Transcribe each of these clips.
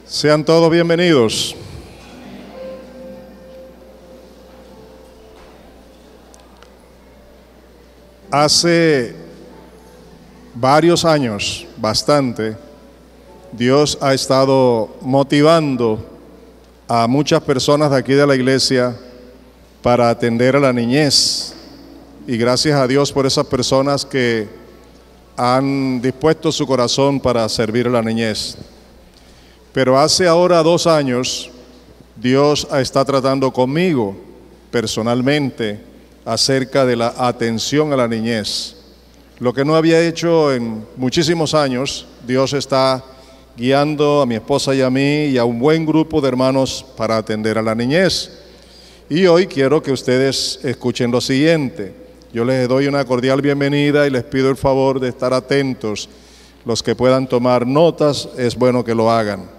Sean todos bienvenidos. Hace varios años, bastante, Dios ha estado motivando a muchas personas de aquí de la iglesia para atender a la niñez. Y gracias a Dios por esas personas que han dispuesto su corazón para servir a la niñez. Pero hace ahora 2 años, Dios está tratando conmigo personalmente acerca de la atención a la niñez. Lo que no había hecho en muchísimos años, Dios está guiando a mi esposa y a mí y a un buen grupo de hermanos para atender a la niñez. Y hoy quiero que ustedes escuchen lo siguiente. Yo les doy una cordial bienvenida y les pido el favor de estar atentos. Los que puedan tomar notas, es bueno que lo hagan.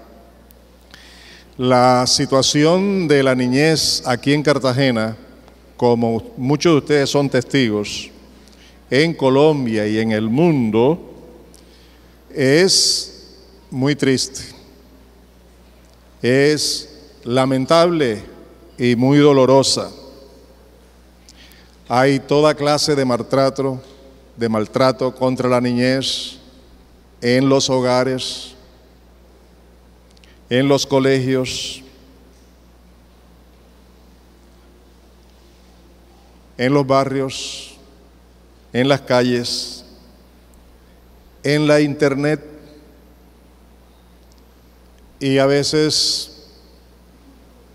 La situación de la niñez aquí en Cartagena, como muchos de ustedes son testigos, en Colombia y en el mundo, es muy triste, es lamentable y muy dolorosa. Hay toda clase de maltrato contra la niñez en los hogares, en los colegios, en los barrios, en las calles, en la internet, y a veces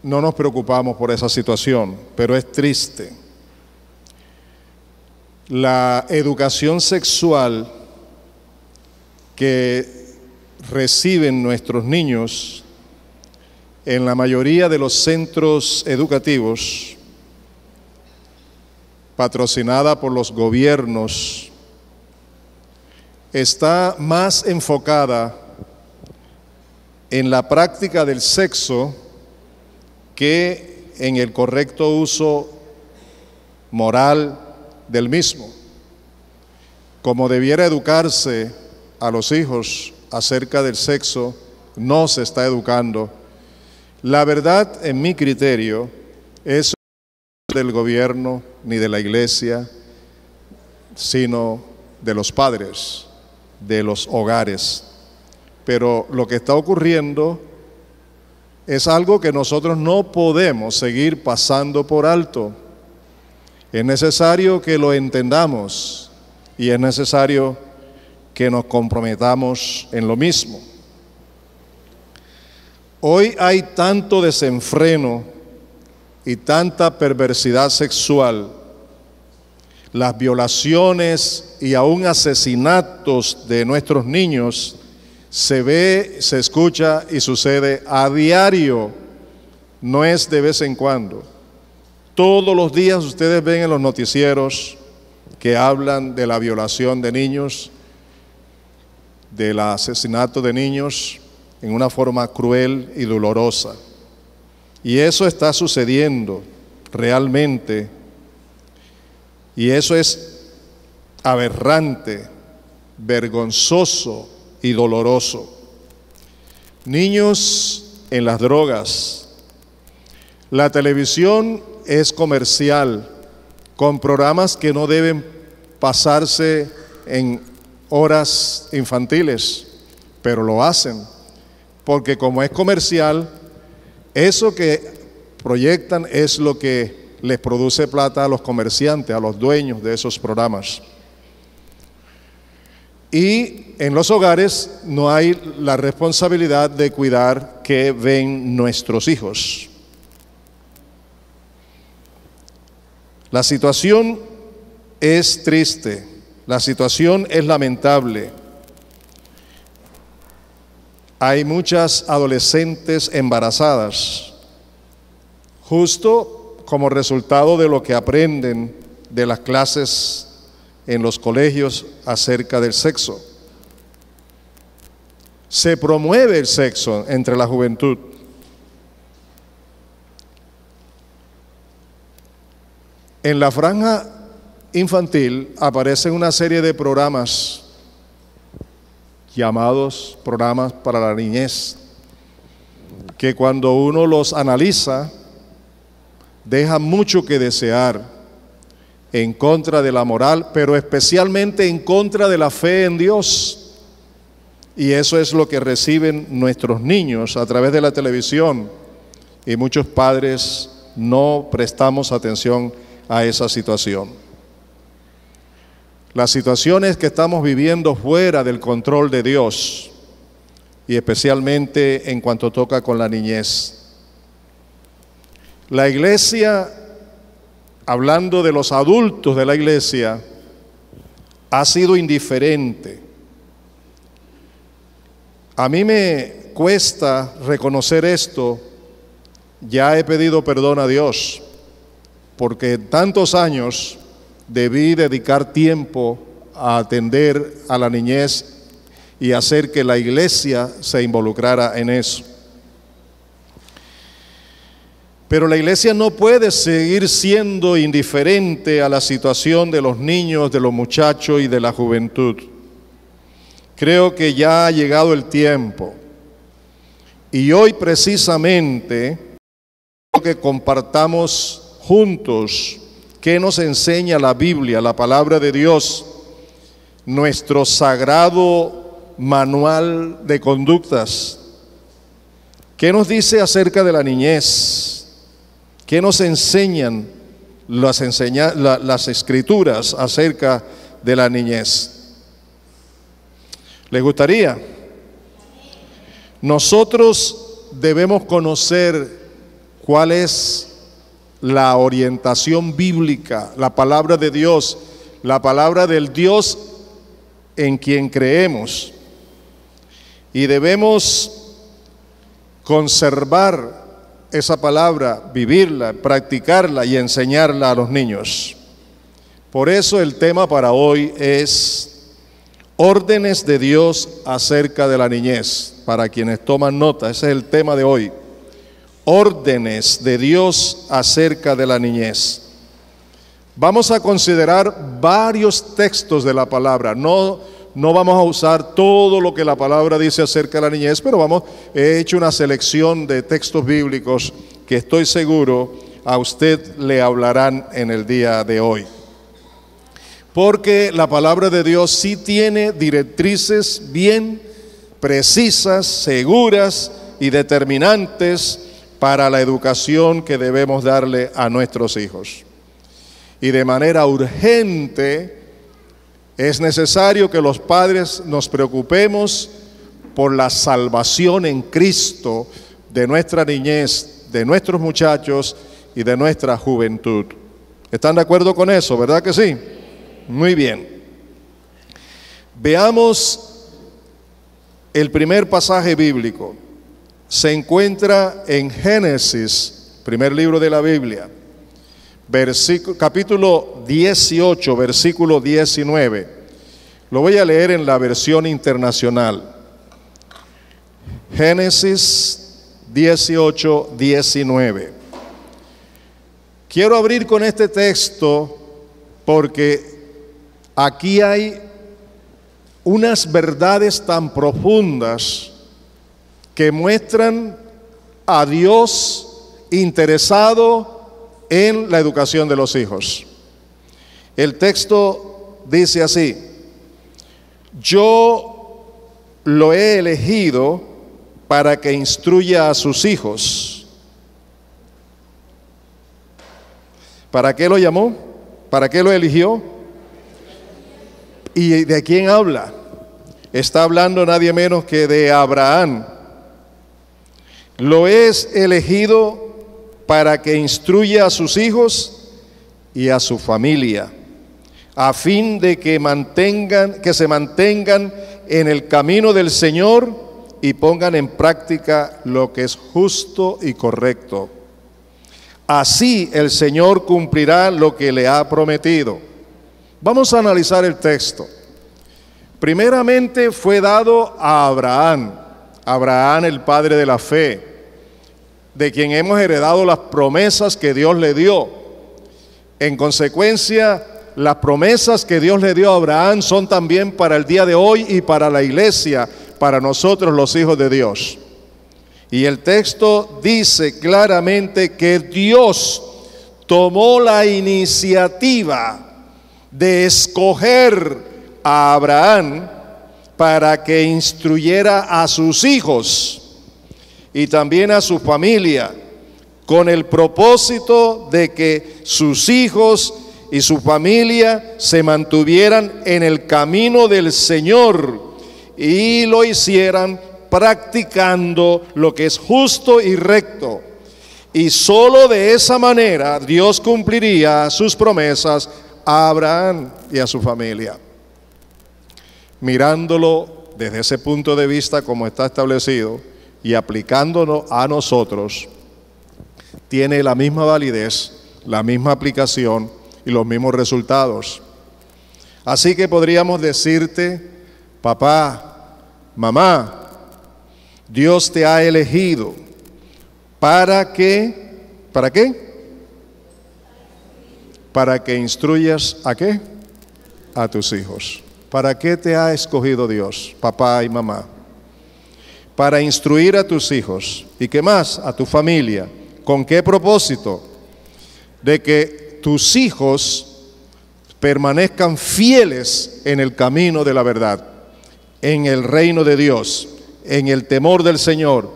no nos preocupamos por esa situación, pero es triste. La educación sexual que reciben nuestros niños en la mayoría de los centros educativos, patrocinada por los gobiernos, está más enfocada en la práctica del sexo que en el correcto uso moral del mismo. Como debiera educarse a los hijos acerca del sexo, no se está educando. La verdad, en mi criterio, es del gobierno ni de la iglesia, sino de los padres, de los hogares. Pero lo que está ocurriendo es algo que nosotros no podemos seguir pasando por alto. Es necesario que lo entendamos y es necesario que nos comprometamos en lo mismo. Hoy hay tanto desenfreno y tanta perversidad sexual, las violaciones y aún asesinatos de nuestros niños se ve, se escucha y sucede a diario, no es de vez en cuando. Todos los días ustedes ven en los noticieros que hablan de la violación de niños, del asesinato de niños en una forma cruel y dolorosa. Y eso está sucediendo realmente, y eso es aberrante, vergonzoso y doloroso. Niños en las drogas. La televisión es comercial, con programas que no deben pasarse en horas infantiles, pero lo hacen, porque como es comercial, eso que proyectan es lo que les produce plata a los comerciantes, a los dueños de esos programas. Y en los hogares no hay la responsabilidad de cuidar qué ven nuestros hijos. La situación es triste, la situación es lamentable. Hay muchas adolescentes embarazadas, justo como resultado de lo que aprenden de las clases en los colegios acerca del sexo. Se promueve el sexo entre la juventud. En la franja infantil aparecen una serie de programas llamados programas para la niñez, que cuando uno los analiza, dejan mucho que desear en contra de la moral, pero especialmente en contra de la fe en Dios. Y eso es lo que reciben nuestros niños a través de la televisión, y muchos padres no prestamos atención a esa situación. Las situaciones que estamos viviendo fuera del control de Dios, y especialmente en cuanto toca con la niñez. La iglesia, hablando de los adultos de la iglesia, ha sido indiferente. A mí me cuesta reconocer esto. Ya he pedido perdón a Dios, porque tantos años debí dedicar tiempo a atender a la niñez y hacer que la iglesia se involucrara en eso. Pero la iglesia no puede seguir siendo indiferente a la situación de los niños, de los muchachos y de la juventud. Creo que ya ha llegado el tiempo. Y hoy precisamente quiero que compartamos juntos qué nos enseña la Biblia, la palabra de Dios, nuestro sagrado manual de conductas. ¿Qué nos dice acerca de la niñez? ¿Qué nos enseñan las escrituras acerca de la niñez? ¿Les gustaría? Nosotros debemos conocer cuál es la orientación bíblica, la palabra de Dios, la palabra del Dios en quien creemos. Y debemos conservar esa palabra, vivirla, practicarla y enseñarla a los niños. Por eso el tema para hoy es órdenes de Dios acerca de la niñez. Para quienes toman nota, ese es el tema de hoy. Órdenes de Dios acerca de la niñez. Vamos a considerar varios textos de la palabra. No vamos a usar todo lo que la palabra dice acerca de la niñez, pero he hecho una selección de textos bíblicos que estoy seguro a usted le hablarán en el día de hoy. Porque la palabra de Dios sí tiene directrices bien precisas, seguras y determinantes para la educación que debemos darle a nuestros hijos. Y de manera urgente es necesario que los padres nos preocupemos por la salvación en Cristo de nuestra niñez, de nuestros muchachos y de nuestra juventud. ¿Están de acuerdo con eso, verdad que sí? Muy bien. Veamos el primer pasaje bíblico. Se encuentra en Génesis, primer libro de la Biblia, capítulo 18, versículo 19. Lo voy a leer en la versión internacional. Génesis 18, 19. Quiero abrir con este texto porque aquí hay unas verdades tan profundas que muestran a Dios interesado en la educación de los hijos. El texto dice así: yo lo he elegido para que instruya a sus hijos. ¿Para qué lo llamó? ¿Para qué lo eligió? ¿Y de quién habla? Está hablando nadie menos que de Abraham. Lo es elegido para que instruya a sus hijos y a su familia, a fin de que se mantengan en el camino del Señor y pongan en práctica lo que es justo y correcto. Así el Señor cumplirá lo que le ha prometido. Vamos a analizar el texto. Primeramente fue dado a Abraham, el padre de la fe, de quien hemos heredado las promesas que Dios le dio. En consecuencia, las promesas que Dios le dio a Abraham son también para el día de hoy y para la iglesia, para nosotros los hijos de Dios. Y el texto dice claramente que Dios tomó la iniciativa de escoger a Abraham para que instruyera a sus hijos y también a su familia, con el propósito de que sus hijos y su familia se mantuvieran en el camino del Señor y lo hicieran practicando lo que es justo y recto. Y solo de esa manera Dios cumpliría sus promesas a Abraham y a su familia. Mirándolo desde ese punto de vista como está establecido y aplicándolo a nosotros, tiene la misma validez, la misma aplicación y los mismos resultados. Así que podríamos decirte, papá, mamá, Dios te ha elegido ¿para qué? Para que instruyas ¿a qué? A tus hijos. ¿Para qué te ha escogido Dios, papá y mamá? Para instruir a tus hijos. ¿Y qué más? A tu familia. ¿Con qué propósito? De que tus hijos permanezcan fieles en el camino de la verdad, en el reino de Dios, en el temor del Señor.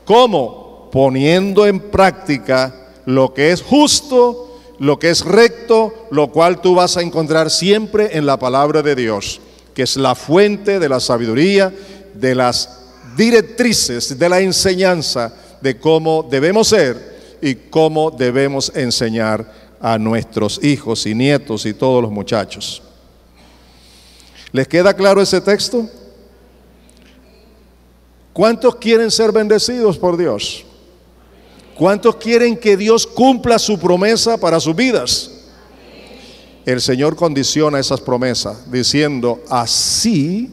¿Cómo? Poniendo en práctica lo que es justo, lo que es recto, lo cual tú vas a encontrar siempre en la palabra de Dios, que es la fuente de la sabiduría, de las directrices, de la enseñanza de cómo debemos ser y cómo debemos enseñar a nuestros hijos y nietos y todos los muchachos. ¿Les queda claro ese texto? ¿Cuántos quieren ser bendecidos por Dios? ¿Cuántos quieren que Dios cumpla su promesa para sus vidas? El Señor condiciona esas promesas diciendo, así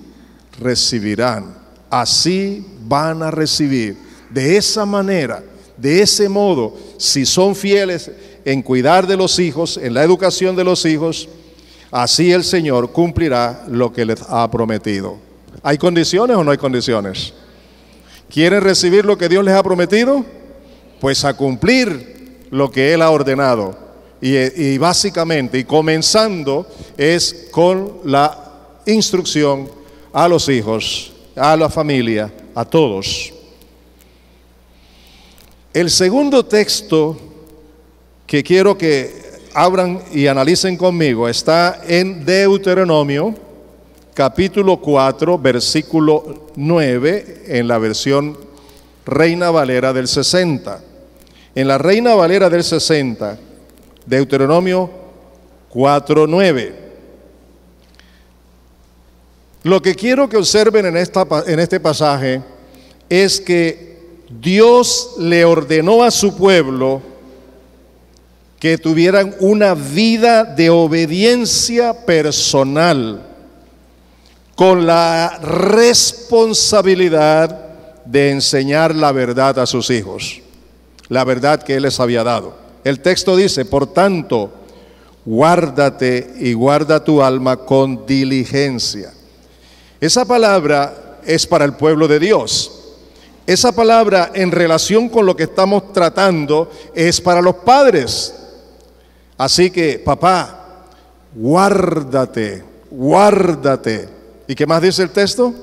recibirán, así van a recibir, de esa manera, de ese modo, si son fieles en cuidar de los hijos, en la educación de los hijos, así el Señor cumplirá lo que les ha prometido. ¿Hay condiciones o no hay condiciones? ¿Quieren recibir lo que Dios les ha prometido? Pues a cumplir lo que Él ha ordenado. Y básicamente, y comenzando, es con la instrucción a los hijos, a la familia, a todos. El segundo texto que quiero que abran y analicen conmigo está en Deuteronomio, capítulo 4, versículo 9, en la versión Reina Valera del 60. En la Reina Valera del 60, Deuteronomio 4:9. Lo que quiero que observen en este pasaje es que Dios le ordenó a su pueblo que tuvieran una vida de obediencia personal, con la responsabilidad de enseñar la verdad a sus hijos, la verdad que Él les había dado. El texto dice, por tanto, guárdate y guarda tu alma con diligencia. Esa palabra es para el pueblo de Dios. Esa palabra en relación con lo que estamos tratando es para los padres. Así que, papá, guárdate, guárdate. ¿Y qué más dice el texto?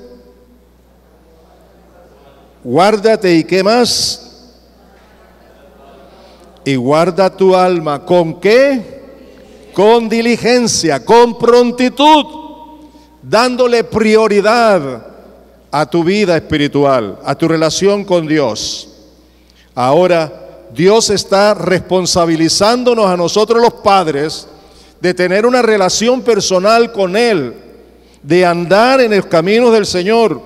Guárdate, ¿y qué más? Y guarda tu alma, ¿con qué? Con diligencia, con prontitud, dándole prioridad a tu vida espiritual, a tu relación con Dios. Ahora, Dios está responsabilizándonos a nosotros los padres de tener una relación personal con Él, de andar en los caminos del Señor,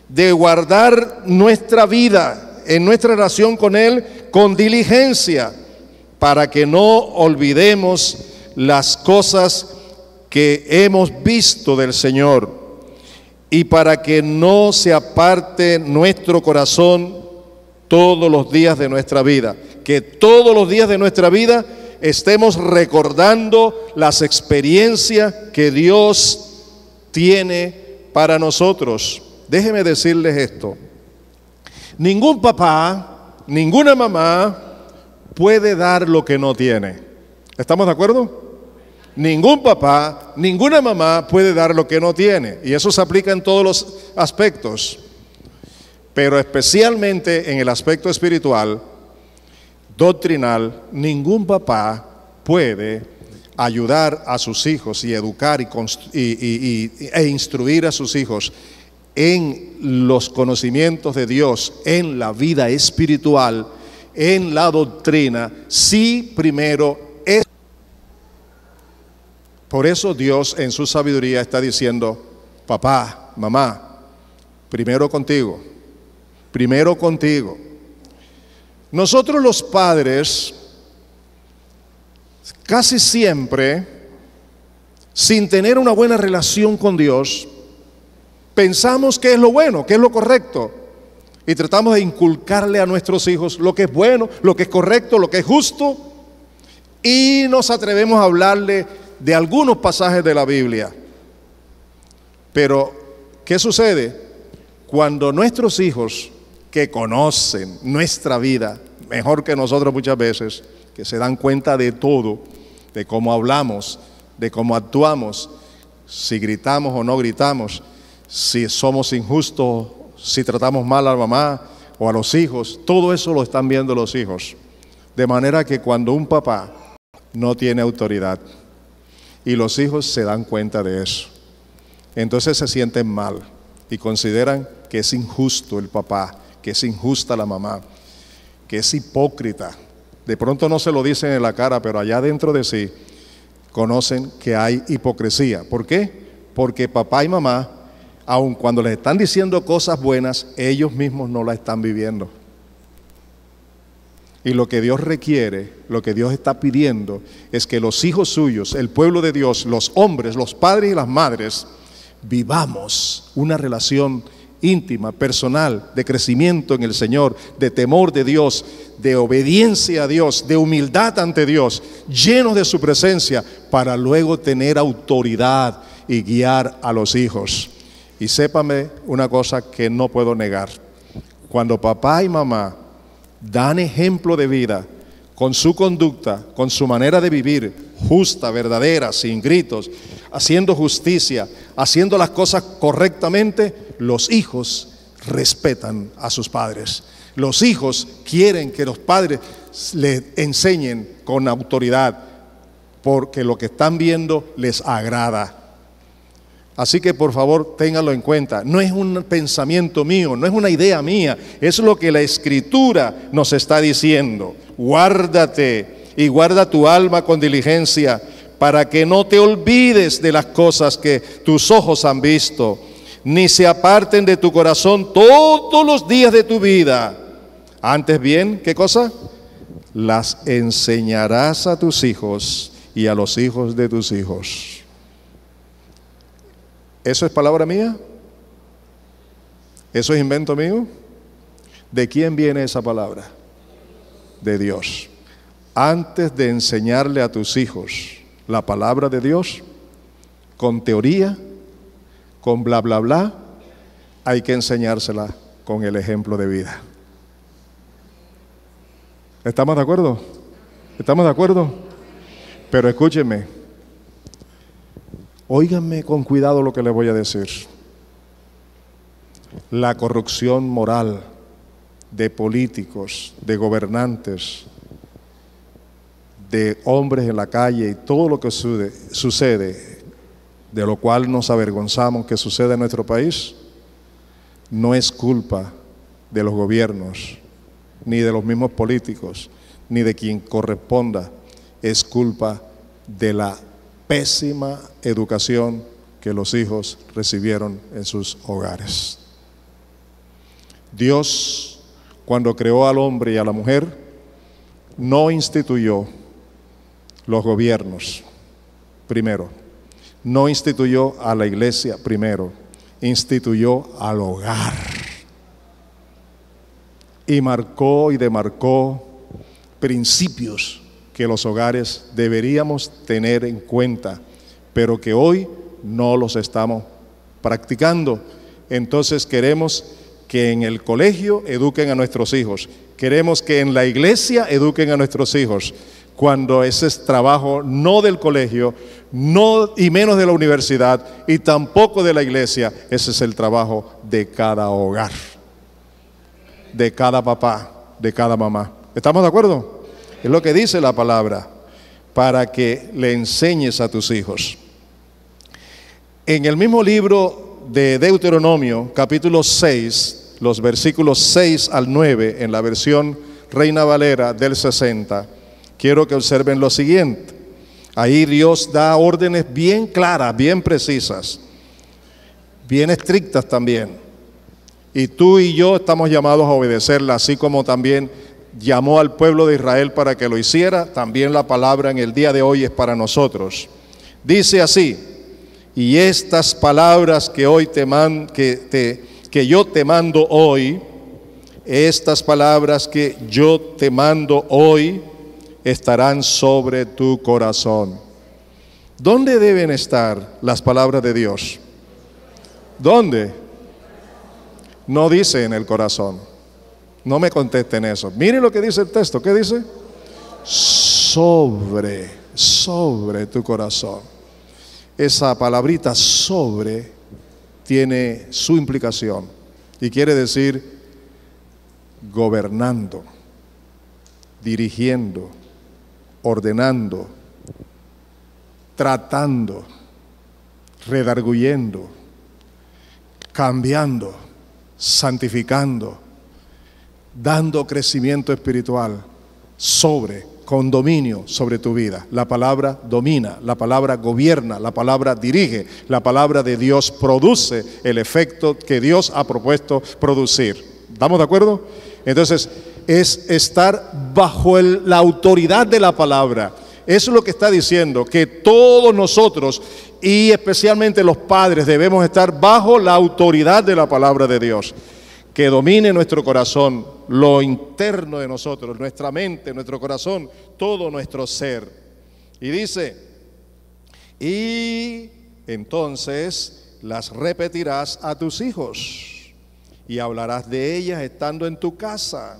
de guardar nuestra vida en nuestra relación con Él con diligencia, para que no olvidemos las cosas que hemos visto del Señor y para que no se aparte nuestro corazón todos los días de nuestra vida, que todos los días de nuestra vida estemos recordando las experiencias que Dios tiene para nosotros. Déjenme decirles esto. Ningún papá, ninguna mamá puede dar lo que no tiene. ¿Estamos de acuerdo? Ningún papá, ninguna mamá puede dar lo que no tiene. Y eso se aplica en todos los aspectos. Pero especialmente en el aspecto espiritual, doctrinal, ningún papá puede ayudar a sus hijos y educar e instruir a sus hijos en los conocimientos de Dios, en la vida espiritual, en la doctrina, si primero es. Por eso Dios en su sabiduría está diciendo: papá, mamá, primero contigo, primero contigo. Nosotros los padres, casi siempre, sin tener una buena relación con Dios, pensamos que es lo bueno, que es lo correcto, y tratamos de inculcarle a nuestros hijos lo que es bueno, lo que es correcto, lo que es justo, y nos atrevemos a hablarle de algunos pasajes de la Biblia. Pero, ¿qué sucede? Cuando nuestros hijos, que conocen nuestra vida mejor que nosotros muchas veces, que se dan cuenta de todo, de cómo hablamos, de cómo actuamos, si gritamos o no gritamos, si somos injustos, si tratamos mal a la mamá o a los hijos, todo eso lo están viendo los hijos. De manera que cuando un papá no tiene autoridad y los hijos se dan cuenta de eso, entonces se sienten mal y consideran que es injusto el papá, que es injusta la mamá, que es hipócrita. De pronto no se lo dicen en la cara, pero allá dentro de sí conocen que hay hipocresía. ¿Por qué? Porque papá y mamá, aun cuando les están diciendo cosas buenas, ellos mismos no las están viviendo. Y lo que Dios requiere, lo que Dios está pidiendo, es que los hijos suyos, el pueblo de Dios, los hombres, los padres y las madres, vivamos una relación íntima, personal, de crecimiento en el Señor, de temor de Dios, de obediencia a Dios, de humildad ante Dios, llenos de su presencia, para luego tener autoridad y guiar a los hijos. Y sépame una cosa que no puedo negar: cuando papá y mamá dan ejemplo de vida, con su conducta, con su manera de vivir, justa, verdadera, sin gritos, haciendo justicia, haciendo las cosas correctamente, los hijos respetan a sus padres. Los hijos quieren que los padres les enseñen con autoridad, porque lo que están viendo les agrada. Así que por favor ténganlo en cuenta. No es un pensamiento mío, no es una idea mía, es lo que la Escritura nos está diciendo. Guárdate y guarda tu alma con diligencia, para que no te olvides de las cosas que tus ojos han visto, ni se aparten de tu corazón todos los días de tu vida. Antes bien, ¿qué cosa? Las enseñarás a tus hijos y a los hijos de tus hijos. ¿Eso es palabra mía? ¿Eso es invento mío? ¿De quién viene esa palabra? De Dios. Antes de enseñarle a tus hijos la palabra de Dios, con teoría, con bla bla bla, hay que enseñársela con el ejemplo de vida. ¿Estamos de acuerdo? ¿Estamos de acuerdo? Pero escúchenme, óiganme con cuidado lo que les voy a decir. La corrupción moral de políticos, de gobernantes, de hombres en la calle y todo lo que sucede, de lo cual nos avergonzamos que sucede en nuestro país, no es culpa de los gobiernos, ni de los mismos políticos, ni de quien corresponda. Es culpa de la pésima educación que los hijos recibieron en sus hogares. Dios, cuando creó al hombre y a la mujer, no instituyó los gobiernos primero, no instituyó a la iglesia primero, instituyó al hogar. Y marcó y demarcó principios que los hogares deberíamos tener en cuenta, pero que hoy no los estamos practicando. Entonces queremos que en el colegio eduquen a nuestros hijos. Queremos que en la iglesia eduquen a nuestros hijos, cuando ese es trabajo no del colegio, no y menos de la universidad y tampoco de la iglesia. Ese es el trabajo de cada hogar, de cada papá, de cada mamá. ¿Estamos de acuerdo? Es lo que dice la palabra, para que le enseñes a tus hijos. En el mismo libro de Deuteronomio, capítulo 6, los versículos 6 al 9, en la versión Reina Valera del 60, quiero que observen lo siguiente. Ahí Dios da órdenes bien claras, bien precisas, bien estrictas también. Y tú y yo estamos llamados a obedecerlas, así como también llamó al pueblo de Israel para que lo hiciera. También la palabra en el día de hoy es para nosotros. Dice así: y estas palabras que hoy que yo te mando hoy, estas palabras que yo te mando hoy estarán sobre tu corazón. ¿Dónde deben estar las palabras de Dios? ¿Dónde? No dice en el corazón. No me contesten eso. Miren lo que dice el texto. ¿Qué dice? Sobre tu corazón. Esa palabrita sobre tiene su implicación y quiere decir gobernando, dirigiendo, ordenando, tratando, redarguyendo, cambiando, santificando, dando crecimiento espiritual con dominio sobre tu vida. La palabra domina, la palabra gobierna, la palabra dirige, la palabra de Dios produce el efecto que Dios ha propuesto producir. ¿Estamos de acuerdo? Entonces, es estar bajo la autoridad de la palabra. Eso es lo que está diciendo, que todos nosotros, y especialmente los padres, debemos estar bajo la autoridad de la palabra de Dios, que domine nuestro corazón, lo interno de nosotros, nuestra mente, nuestro corazón, todo nuestro ser. Y dice: y entonces las repetirás a tus hijos y hablarás de ellas estando en tu casa,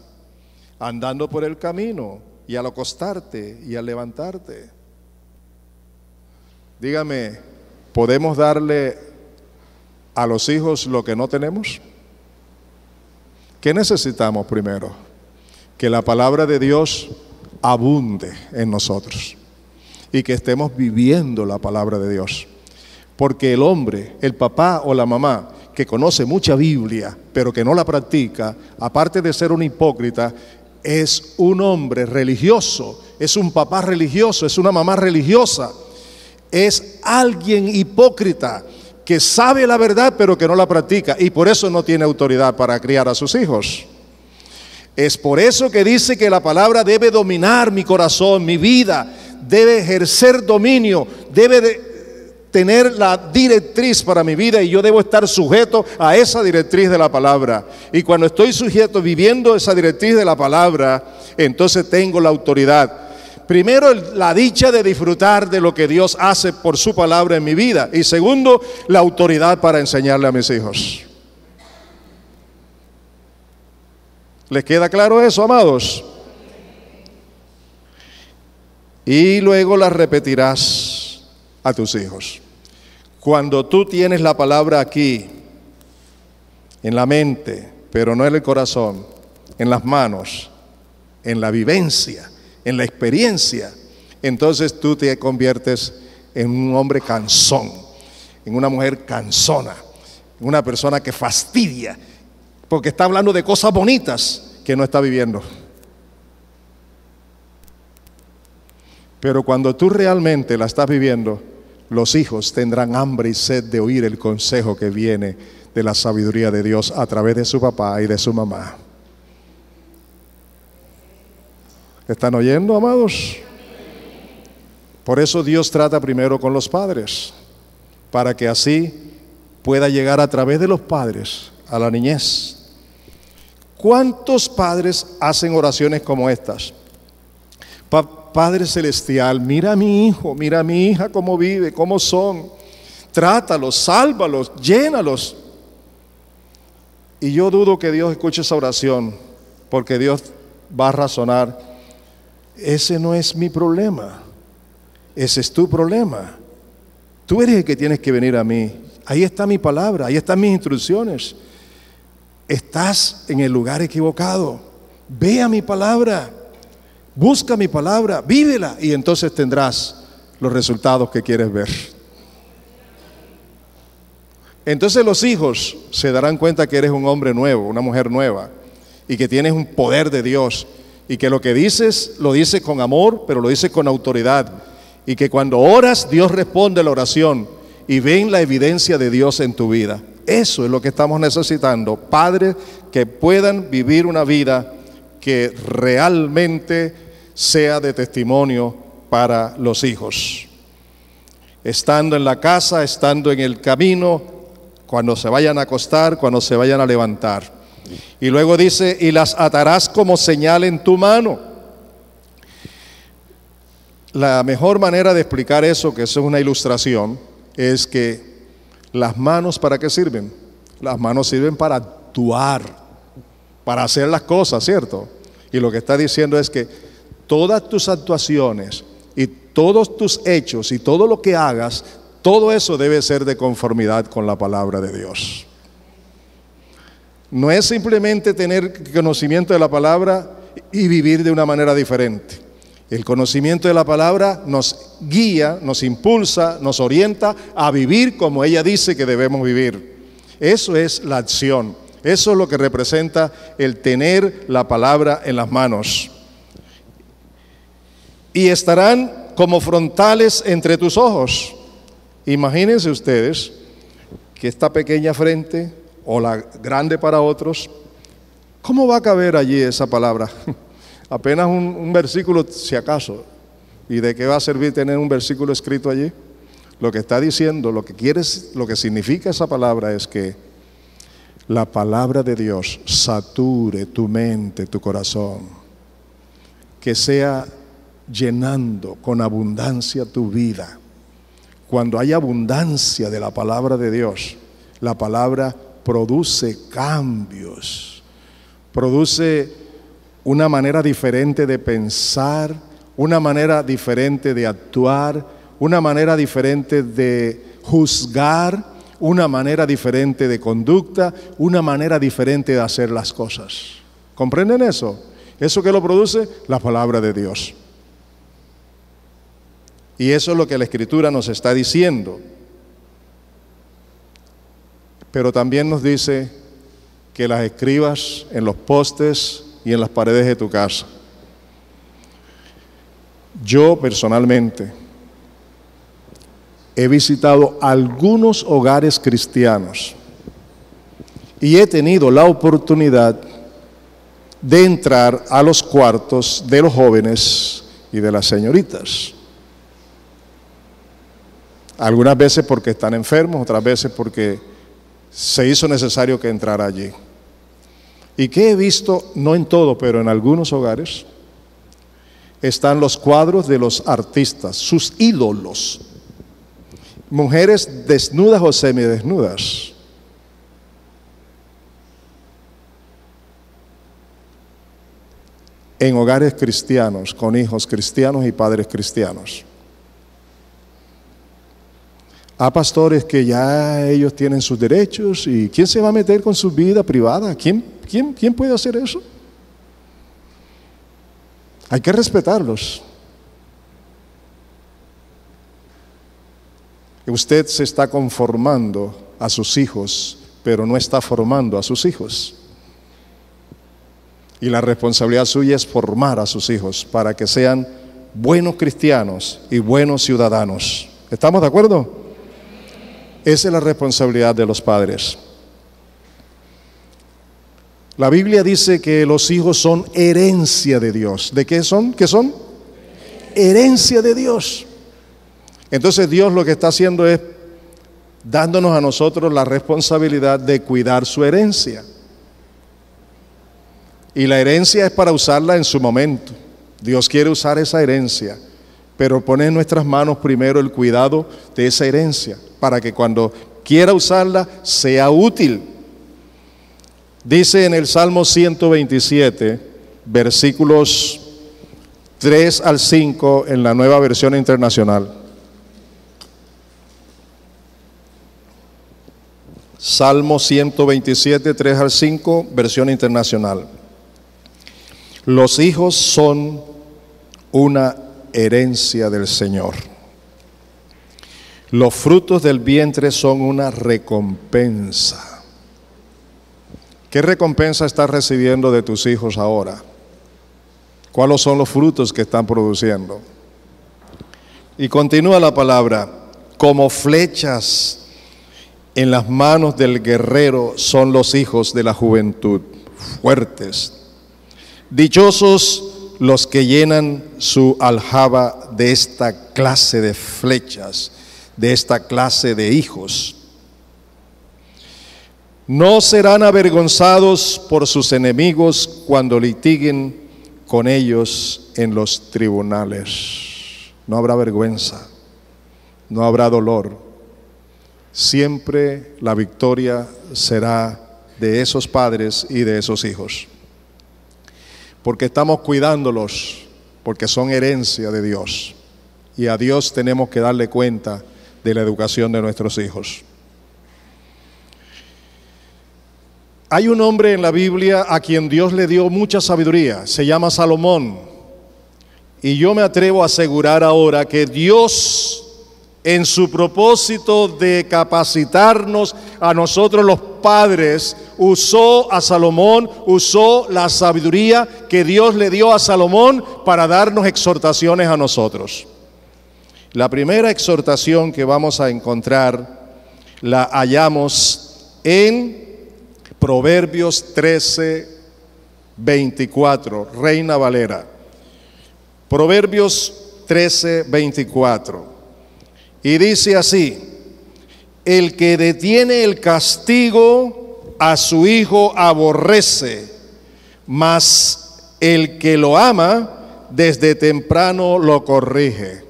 andando por el camino, y al acostarte y al levantarte. Dígame, ¿podemos darle a los hijos lo que no tenemos? ¿Qué necesitamos primero? Que la palabra de Dios abunde en nosotros y que estemos viviendo la palabra de Dios. Porque el hombre, el papá o la mamá que conoce mucha Biblia pero que no la practica, aparte de ser un hipócrita, es un hombre religioso, es un papá religioso, es una mamá religiosa, es alguien hipócrita que sabe la verdad pero que no la practica, y por eso no tiene autoridad para criar a sus hijos. Es por eso que dice que la palabra debe dominar mi corazón, mi vida, debe ejercer dominio, debe de tener la directriz para mi vida, y yo debo estar sujeto a esa directriz de la palabra. Y cuando estoy sujeto, viviendo esa directriz de la palabra, entonces tengo la autoridad. Primero, la dicha de disfrutar de lo que Dios hace por su palabra en mi vida. Y segundo, la autoridad para enseñarle a mis hijos. ¿Les queda claro eso, amados? Y luego la repetirás a tus hijos. Cuando tú tienes la palabra aquí, en la mente, pero no en el corazón, en las manos, en la vivencia, en la experiencia, entonces tú te conviertes en un hombre cansón, en una mujer cansona, en una persona que fastidia, porque está hablando de cosas bonitas que no está viviendo. Pero cuando tú realmente la estás viviendo, los hijos tendrán hambre y sed de oír el consejo que viene de la sabiduría de Dios a través de su papá y de su mamá. ¿Están oyendo, amados? Por eso Dios trata primero con los padres, para que así pueda llegar a través de los padres a la niñez. ¿Cuántos padres hacen oraciones como estas? Padre Celestial, mira a mi hijo, mira a mi hija cómo vive, cómo son. Trátalos, sálvalos, llénalos. Y yo dudo que Dios escuche esa oración, porque Dios va a razonar, ese no es mi problema, ese es tu problema. Tú eres el que tienes que venir a mí. Ahí está mi palabra, ahí están mis instrucciones. Estás en el lugar equivocado. Ve a mi palabra, busca mi palabra, vívela y entonces tendrás los resultados que quieres ver. Entonces los hijos se darán cuenta que eres un hombre nuevo, una mujer nueva, y que tienes un poder de Dios, y que lo que dices, lo dices con amor, pero lo dices con autoridad, y que cuando oras, Dios responde a la oración, y ven la evidencia de Dios en tu vida. Eso es lo que estamos necesitando, padres que puedan vivir una vida que realmente sea de testimonio para los hijos. Estando en la casa, estando en el camino, cuando se vayan a acostar, cuando se vayan a levantar. Y luego dice, y las atarás como señal en tu mano. La mejor manera de explicar eso, que eso es una ilustración, es que las manos, ¿para qué sirven? Las manos sirven para actuar, para hacer las cosas, ¿cierto? Y lo que está diciendo es que todas tus actuaciones y todos tus hechos y todo lo que hagas, todo eso debe ser de conformidad con la palabra de Dios. No es simplemente tener conocimiento de la palabra y vivir de una manera diferente. El conocimiento de la palabra nos guía, nos impulsa, nos orienta a vivir como ella dice que debemos vivir. Eso es la acción. Eso es lo que representa el tener la palabra en las manos. Y estarán como frontales entre tus ojos. Imagínense ustedes que esta pequeña frente o la grande para otros, ¿cómo va a caber allí esa palabra? Apenas un versículo si acaso. ¿Y de qué va a servir tener un versículo escrito allí? Lo que está diciendo, lo que significa esa palabra es que la palabra de Dios sature tu mente, tu corazón, que sea llenando con abundancia tu vida. Cuando hay abundancia de la palabra de Dios, la palabra produce cambios, produce una manera diferente de pensar, una manera diferente de actuar, una manera diferente de juzgar, una manera diferente de conducta, una manera diferente de hacer las cosas. ¿Comprenden eso? ¿Eso qué lo produce? La palabra de Dios. Y eso es lo que la Escritura nos está diciendo. Pero también nos dice que las escribas en los postes y en las paredes de tu casa. Yo personalmente he visitado algunos hogares cristianos y he tenido la oportunidad de entrar a los cuartos de los jóvenes y de las señoritas. Algunas veces porque están enfermos, otras veces porque se hizo necesario que entrara allí. Y que he visto, no en todo, pero en algunos hogares, están los cuadros de los artistas, sus ídolos. Mujeres desnudas o semidesnudas. En hogares cristianos, con hijos cristianos y padres cristianos. Hay pastores que ya ellos tienen sus derechos y ¿quién se va a meter con su vida privada? ¿Quién puede hacer eso? Hay que respetarlos. Usted se está conformando a sus hijos, pero no está formando a sus hijos. Y la responsabilidad suya es formar a sus hijos para que sean buenos cristianos y buenos ciudadanos. ¿Estamos de acuerdo? Esa es la responsabilidad de los padres. La Biblia dice que los hijos son herencia de Dios. ¿De qué son? ¿Qué son? Herencia de Dios. Entonces Dios lo que está haciendo es dándonos a nosotros la responsabilidad de cuidar su herencia. Y la herencia es para usarla en su momento. Dios quiere usar esa herencia, pero pone en nuestras manos primero el cuidado de esa herencia, para que cuando quiera usarla sea útil. Dice en el Salmo 127, versículos 3 al 5 en la Nueva Versión Internacional. Salmo 127, 3 al 5, versión internacional. Los hijos son una herencia del Señor. Los frutos del vientre son una recompensa. ¿Qué recompensa estás recibiendo de tus hijos ahora? ¿Cuáles son los frutos que están produciendo? Y continúa la palabra: como flechas en las manos del guerrero son los hijos de la juventud, fuertes. Dichosos los que llenan su aljaba de esta clase de flechas, de esta clase de hijos. No serán avergonzados por sus enemigos cuando litiguen con ellos en los tribunales. No habrá vergüenza, no habrá dolor. Siempre la victoria será de esos padres y de esos hijos, porque estamos cuidándolos, porque son herencia de Dios, y a Dios tenemos que darle cuenta de la educación de nuestros hijos. Hay un hombre en la Biblia a quien Dios le dio mucha sabiduría, se llama Salomón, y yo me atrevo a asegurar ahora que Dios, en su propósito de capacitarnos a nosotros los padres, usó a Salomón, usó la sabiduría que Dios le dio a Salomón para darnos exhortaciones a nosotros. La primera exhortación que vamos a encontrar la hallamos en Proverbios 13, 24, Reina Valera. Proverbios 13, 24. Y dice así: el que detiene el castigo a su hijo aborrece, mas el que lo ama desde temprano lo corrige.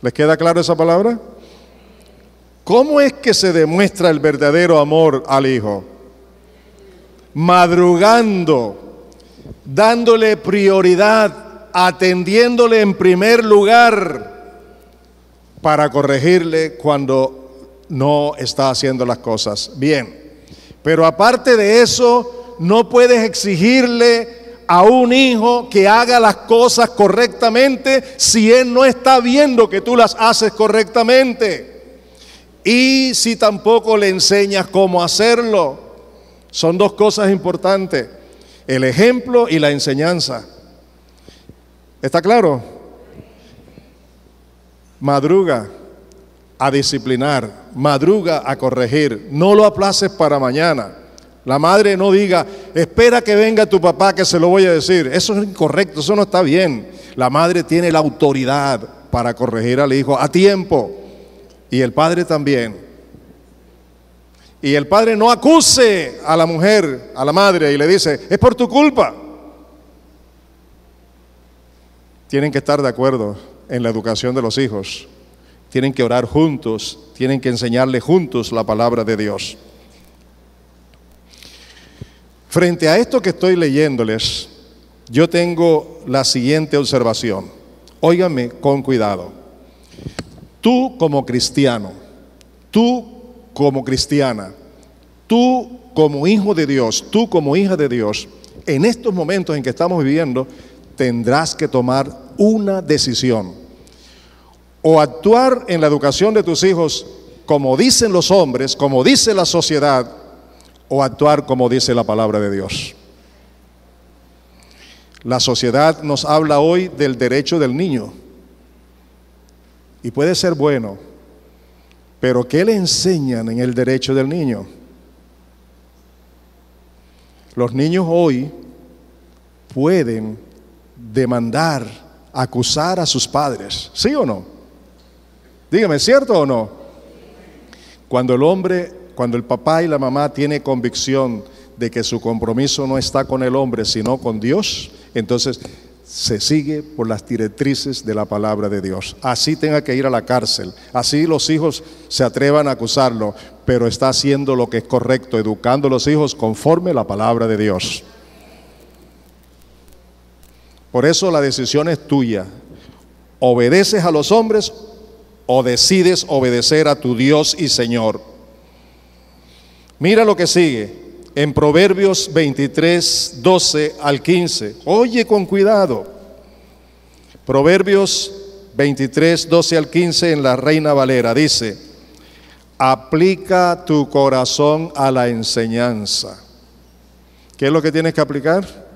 ¿Les queda claro esa palabra? ¿Cómo es que se demuestra el verdadero amor al hijo? Madrugando, dándole prioridad, atendiéndole en primer lugar, para corregirle cuando no está haciendo las cosas bien. Pero aparte de eso, no puedes exigirle a un hijo que haga las cosas correctamente si él no está viendo que tú las haces correctamente. Y si tampoco le enseñas cómo hacerlo. Son dos cosas importantes: el ejemplo y la enseñanza. ¿Está claro? Madruga a disciplinar, madruga a corregir, no lo aplaces para mañana. La madre no diga: espera que venga tu papá que se lo voy a decir. Eso es incorrecto, eso no está bien. La madre tiene la autoridad para corregir al hijo a tiempo, y el padre también. Y el padre no acuse a la mujer, a la madre, y le dice: es por tu culpa. Tienen que estar de acuerdo en la educación de los hijos. Tienen que orar juntos, tienen que enseñarle juntos la palabra de Dios. Frente a esto que estoy leyéndoles, yo tengo la siguiente observación. Óiganme con cuidado. Tú como cristiano, tú como cristiana, tú como hijo de Dios, tú como hija de Dios, en estos momentos en que estamos viviendo, tendrás que tomar una decisión: o actuar en la educación de tus hijos como dicen los hombres, como dice la sociedad, o actuar como dice la palabra de Dios. La sociedad nos habla hoy del derecho del niño, y puede ser bueno, pero ¿qué le enseñan en el derecho del niño? Los niños hoy pueden demandar, acusar a sus padres, ¿sí o no? Dígame, ¿cierto o no? Cuando el papá y la mamá tienen convicción de que su compromiso no está con el hombre, sino con Dios, entonces se sigue por las directrices de la palabra de Dios. Así tenga que ir a la cárcel, así los hijos se atrevan a acusarlo, pero está haciendo lo que es correcto, educando a los hijos conforme a la palabra de Dios. Por eso la decisión es tuya. ¿Obedeces a los hombres o decides obedecer a tu Dios y Señor? Mira lo que sigue. En Proverbios 23, 12 al 15. Oye con cuidado. Proverbios 23, 12 al 15 en la Reina Valera dice: aplica tu corazón a la enseñanza. ¿Qué es lo que tienes que aplicar?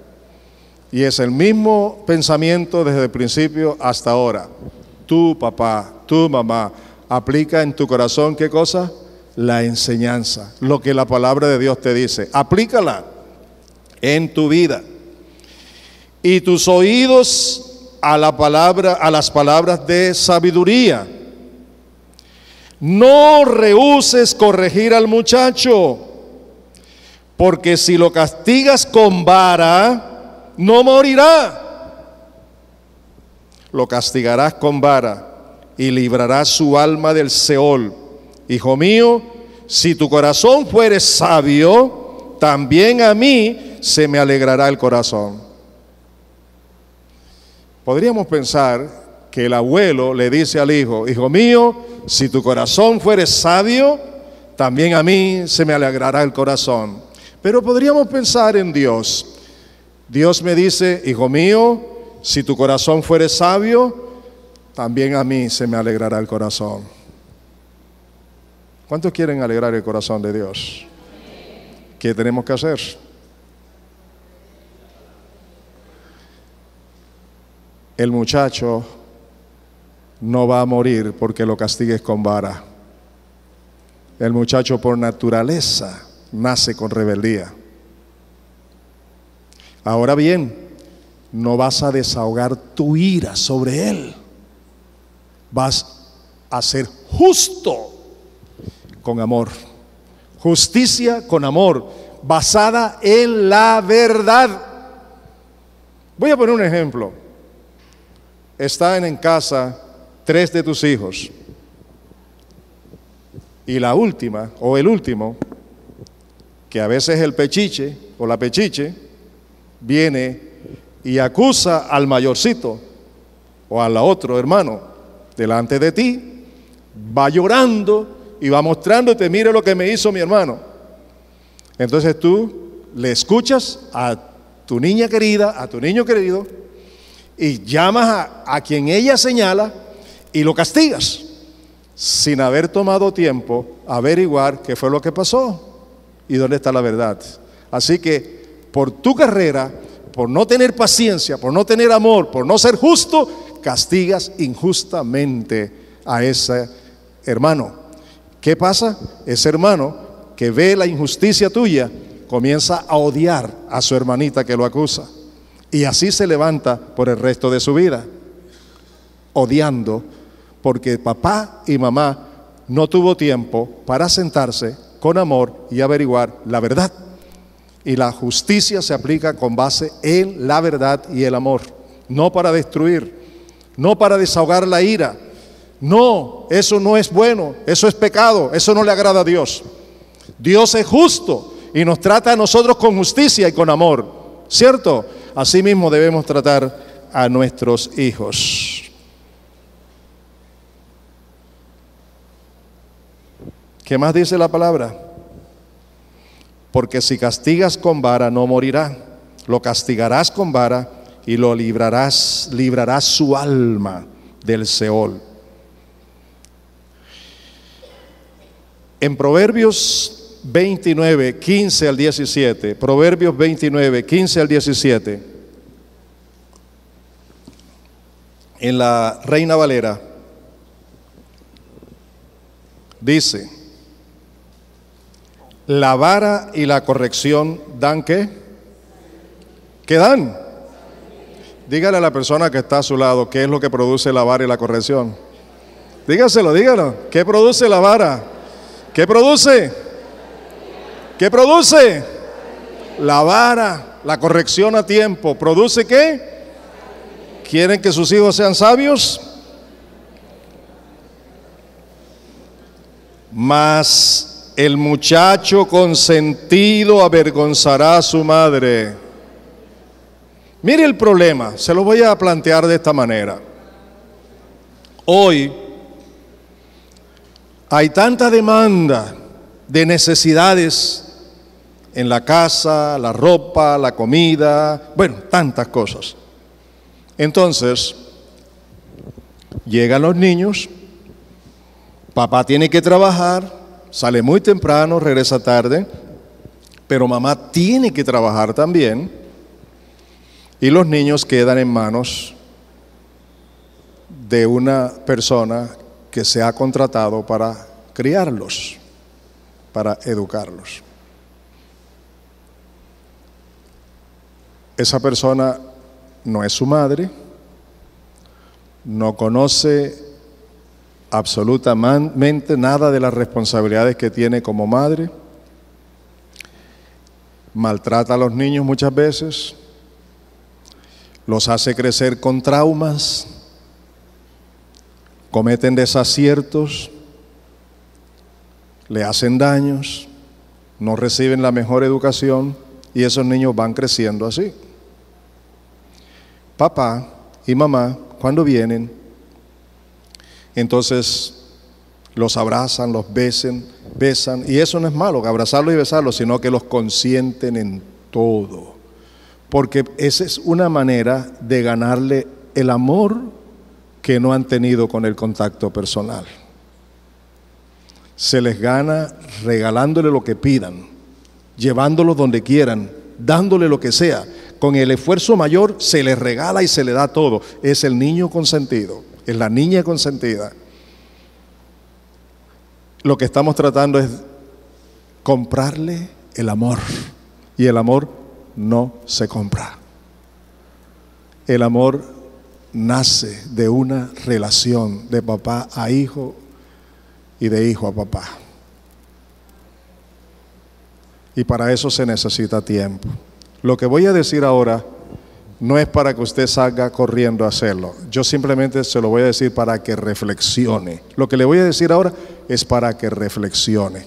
Y es el mismo pensamiento desde el principio hasta ahora. Tu papá, tu mamá, aplica en tu corazón, ¿qué cosa? La enseñanza, lo que la palabra de Dios te dice, aplícala en tu vida. Y tus oídos a la palabra, a las palabras de sabiduría. No rehúses corregir al muchacho, porque si lo castigas con vara, no morirá. Lo castigarás con vara y librarás su alma del Seol. Hijo mío, si tu corazón fuere sabio, también a mí se me alegrará el corazón. Podríamos pensar que el abuelo le dice al hijo: hijo mío, si tu corazón fuere sabio, también a mí se me alegrará el corazón. Pero podríamos pensar en Dios. Dios me dice: hijo mío, si tu corazón fuere sabio, también a mí se me alegrará el corazón. ¿Cuántos quieren alegrar el corazón de Dios? ¿Qué tenemos que hacer? El muchacho no va a morir porque lo castigues con vara. El muchacho por naturaleza nace con rebeldía. Ahora bien, no vas a desahogar tu ira sobre él. Vas a ser justo con amor. Justicia con amor, basada en la verdad. Voy a poner un ejemplo. Están en casa 3 de tus hijos y la última o el último, que a veces el pechiche o la pechiche, viene y acusa al mayorcito o al otro hermano delante de ti, va llorando y va mostrándote: mire lo que me hizo mi hermano. Entonces tú le escuchas a tu niña querida, a tu niño querido, y llamas a quien ella señala y lo castigas, sin haber tomado tiempo a averiguar qué fue lo que pasó y dónde está la verdad. Así que por tu carrera, por no tener paciencia, por no tener amor, por no ser justo, castigas injustamente a ese hermano. ¿Qué pasa? Ese hermano que ve la injusticia tuya comienza a odiar a su hermanita que lo acusa, y así se levanta por el resto de su vida, odiando porque papá y mamá no tuvo tiempo para sentarse con amor y averiguar la verdad. Y la justicia se aplica con base en la verdad y el amor, no para destruir, no para desahogar la ira. No, eso no es bueno, eso es pecado, eso no le agrada a Dios. Dios es justo y nos trata a nosotros con justicia y con amor, ¿cierto? Así mismo debemos tratar a nuestros hijos. ¿Qué más dice la palabra? Porque si castigas con vara no morirá, lo castigarás con vara y lo librarás su alma del Seol. En Proverbios 29, 15 al 17, Proverbios 29, 15 al 17, en la Reina Valera, dice: la vara y la corrección dan ¿qué? ¿Qué dan? Dígale a la persona que está a su lado qué es lo que produce la vara y la corrección. Dígaselo, dígalo. ¿Qué produce la vara? ¿Qué produce? ¿Qué produce? La vara, la corrección a tiempo. ¿Produce qué? ¿quieren que sus hijos sean sabios? Mas el muchacho consentido avergonzará a su madre. Mire el problema, se lo voy a plantear de esta manera. Hoy hay tanta demanda de necesidades en la casa, la ropa, la comida, bueno, tantas cosas. Entonces, llegan los niños, papá tiene que trabajar, sale muy temprano, regresa tarde, pero mamá tiene que trabajar también, y los niños quedan en manos de una persona que se ha contratado para criarlos, para educarlos. Esa persona no es su madre, no conoce absolutamente nada de las responsabilidades que tiene como madre, maltrata a los niños muchas veces, los hace crecer con traumas, cometen desaciertos, le hacen daños, no reciben la mejor educación y esos niños van creciendo así. Papá y mamá, cuando vienen, entonces los abrazan, los besan, y eso no es malo, abrazarlos y besarlos, sino que los consienten en todo, porque esa es una manera de ganarle el amor que no han tenido con el contacto personal. Se les gana regalándole lo que pidan, llevándolos donde quieran, dándole lo que sea. Con el esfuerzo mayor se les regala y se le da todo. Es el niño consentido, es la niña consentida. Lo que estamos tratando es comprarle el amor, y el amor no se compra. El amor nace de una relación de papá a hijo y de hijo a papá. Y para eso se necesita tiempo. Lo que voy a decir ahora no es para que usted salga corriendo a hacerlo. Yo simplemente se lo voy a decir para que reflexione. Lo que le voy a decir ahora es para que reflexione.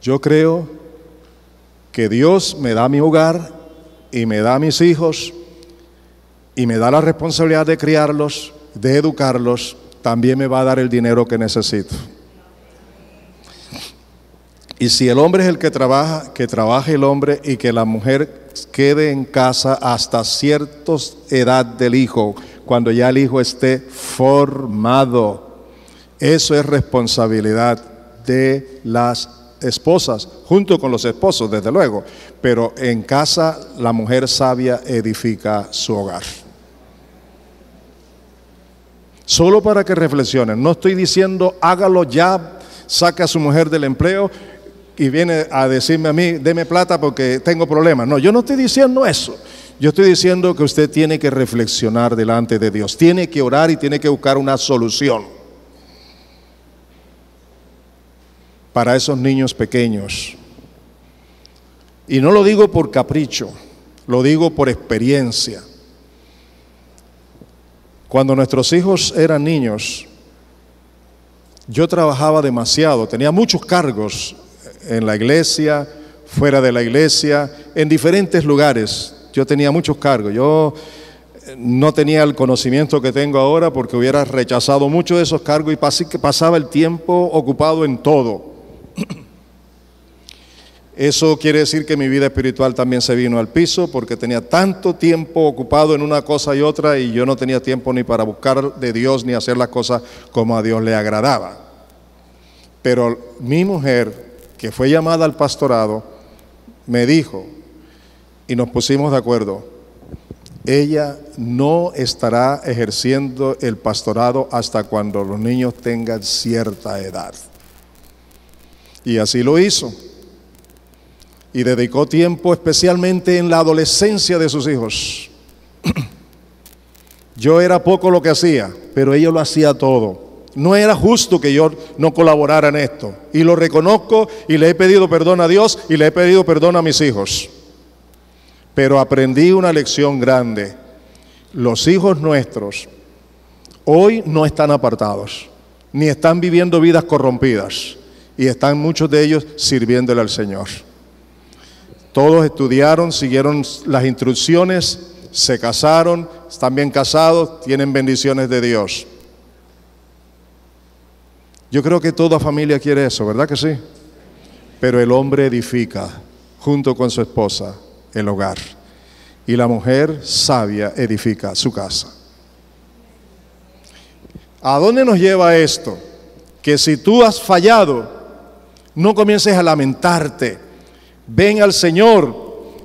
Yo creo que Dios me da mi hogar y me da mis hijos y me da la responsabilidad de criarlos, de educarlos. También me va a dar el dinero que necesito. Y si el hombre es el que trabaje el hombre, y que la mujer quede en casa hasta cierta edad del hijo, cuando ya el hijo esté formado. Eso es responsabilidad de las esposas, junto con los esposos, desde luego. Pero en casa la mujer sabia edifica su hogar. Solo para que reflexionen. No estoy diciendo hágalo ya, saque a su mujer del empleo y viene a decirme a mí, deme plata porque tengo problemas. No, yo no estoy diciendo eso. Yo estoy diciendo que usted tiene que reflexionar delante de Dios, tiene que orar y tiene que buscar una solución para esos niños pequeños. Y no lo digo por capricho, lo digo por experiencia. Cuando nuestros hijos eran niños, yo trabajaba demasiado, tenía muchos cargos en la iglesia, fuera de la iglesia, en diferentes lugares. Yo tenía muchos cargos. Yo no tenía el conocimiento que tengo ahora porque hubiera rechazado muchos de esos cargos y pasaba el tiempo ocupado en todo. Eso quiere decir que mi vida espiritual también se vino al piso porque tenía tanto tiempo ocupado en una cosa y otra y yo no tenía tiempo ni para buscar de Dios ni hacer las cosas como a Dios le agradaba. Pero mi mujer, que fue llamada al pastorado, me dijo, y nos pusimos de acuerdo, ella no estará ejerciendo el pastorado hasta cuando los niños tengan cierta edad. Y así lo hizo. Y dedicó tiempo especialmente en la adolescencia de sus hijos. Yo era poco lo que hacía, pero ella lo hacía todo. No era justo que yo no colaborara en esto. Y lo reconozco y le he pedido perdón a Dios y le he pedido perdón a mis hijos. Pero aprendí una lección grande. los hijos nuestros hoy no están apartados, ni están viviendo vidas corrompidas, y están muchos de ellos sirviéndole al Señor. Todos estudiaron, siguieron las instrucciones, se casaron, están bien casados, tienen bendiciones de Dios. Yo creo que toda familia quiere eso, ¿verdad que sí? Pero el hombre edifica junto con su esposa el hogar, y la mujer sabia edifica su casa. ¿A dónde nos lleva esto? Que si tú has fallado, no comiences a lamentarte. Ven al Señor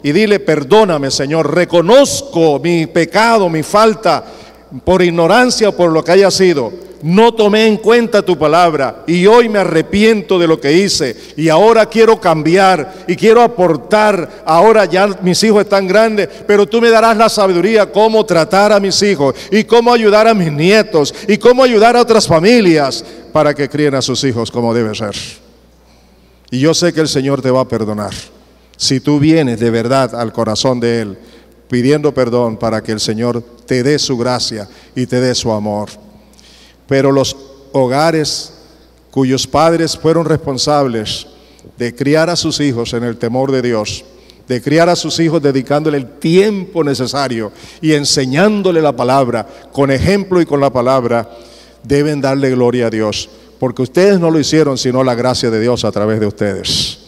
y dile: perdóname, Señor, reconozco mi pecado, mi falta, por ignorancia o por lo que haya sido. No tomé en cuenta tu palabra y hoy me arrepiento de lo que hice, y ahora quiero cambiar y quiero aportar. Ahora ya mis hijos están grandes, pero tú me darás la sabiduría cómo tratar a mis hijos y cómo ayudar a mis nietos y cómo ayudar a otras familias para que críen a sus hijos como debe ser. Y yo sé que el Señor te va a perdonar si tú vienes de verdad al corazón de Él pidiendo perdón, para que el Señor te dé su gracia y te dé su amor. Pero los hogares cuyos padres fueron responsables de criar a sus hijos en el temor de Dios, de criar a sus hijos dedicándole el tiempo necesario y enseñándole la palabra, con ejemplo y con la palabra, deben darle gloria a Dios, porque ustedes no lo hicieron, sino la gracia de Dios a través de ustedes,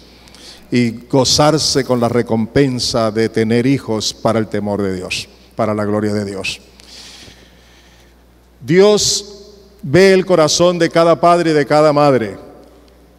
y gozarse con la recompensa de tener hijos para el temor de Dios, para la gloria de Dios. Dios ve el corazón de cada padre y de cada madre,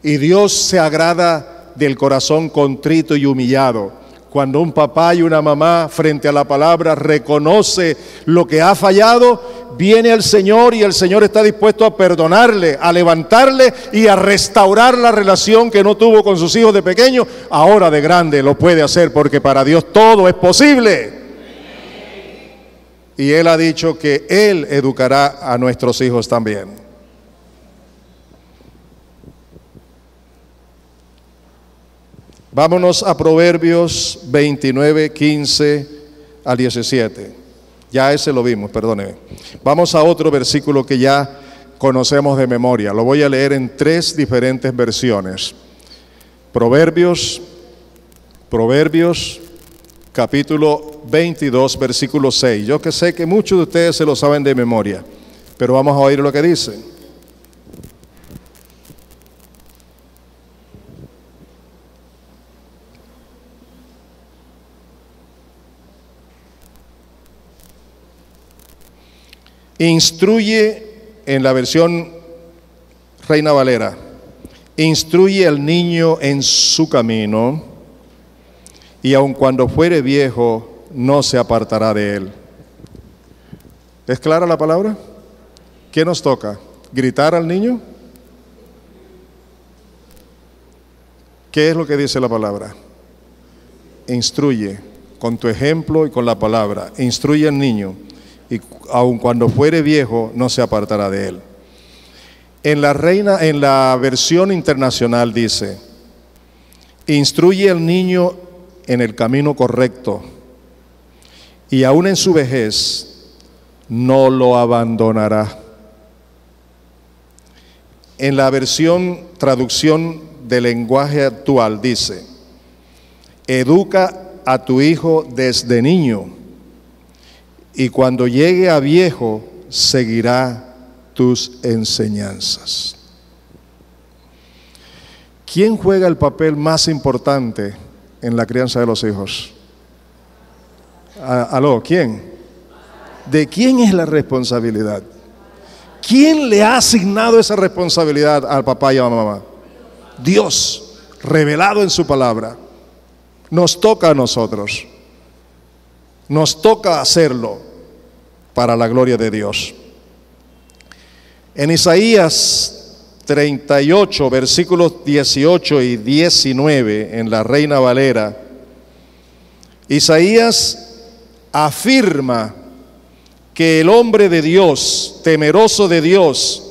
y Dios se agrada del corazón contrito y humillado. Cuando un papá y una mamá frente a la palabra reconoce lo que ha fallado, viene al Señor y el Señor está dispuesto a perdonarle, a levantarle y a restaurar la relación que no tuvo con sus hijos de pequeño. Ahora de grande lo puede hacer, porque para Dios todo es posible. Y Él ha dicho que Él educará a nuestros hijos también. Vámonos a Proverbios 29, 15 al 17. Ya ese lo vimos, perdóneme. Vamos a otro versículo que ya conocemos de memoria. Lo voy a leer en 3 diferentes versiones. Proverbios, capítulo 22, versículo 6. Yo que sé que muchos de ustedes se lo saben de memoria, pero vamos a oír lo que dice. Instruye, en la versión Reina Valera, instruye al niño en su camino, y aun cuando fuere viejo, no se apartará de él. ¿Es clara la palabra? ¿Qué nos toca? ¿Gritar al niño? ¿Qué es lo que dice la palabra? Instruye con tu ejemplo y con la palabra. Instruye al niño, y aun cuando fuere viejo, no se apartará de él. En la versión internacional dice: instruye al niño en el camino correcto, y aún en su vejez no lo abandonará. En la traducción del lenguaje actual dice: educa a tu hijo desde niño, y cuando llegue a viejo seguirá tus enseñanzas. ¿Quién juega el papel más importante en la crianza de los hijos? ¿Aló? ¿Quién? ¿De quién es la responsabilidad? ¿Quién le ha asignado esa responsabilidad al papá y a la mamá? Dios, revelado en su palabra. Nos toca a nosotros. Nos toca hacerlo para la gloria de Dios. En Isaías 38, versículos 18 y 19, en la Reina Valera, Isaías afirma que el hombre de Dios, temeroso de Dios,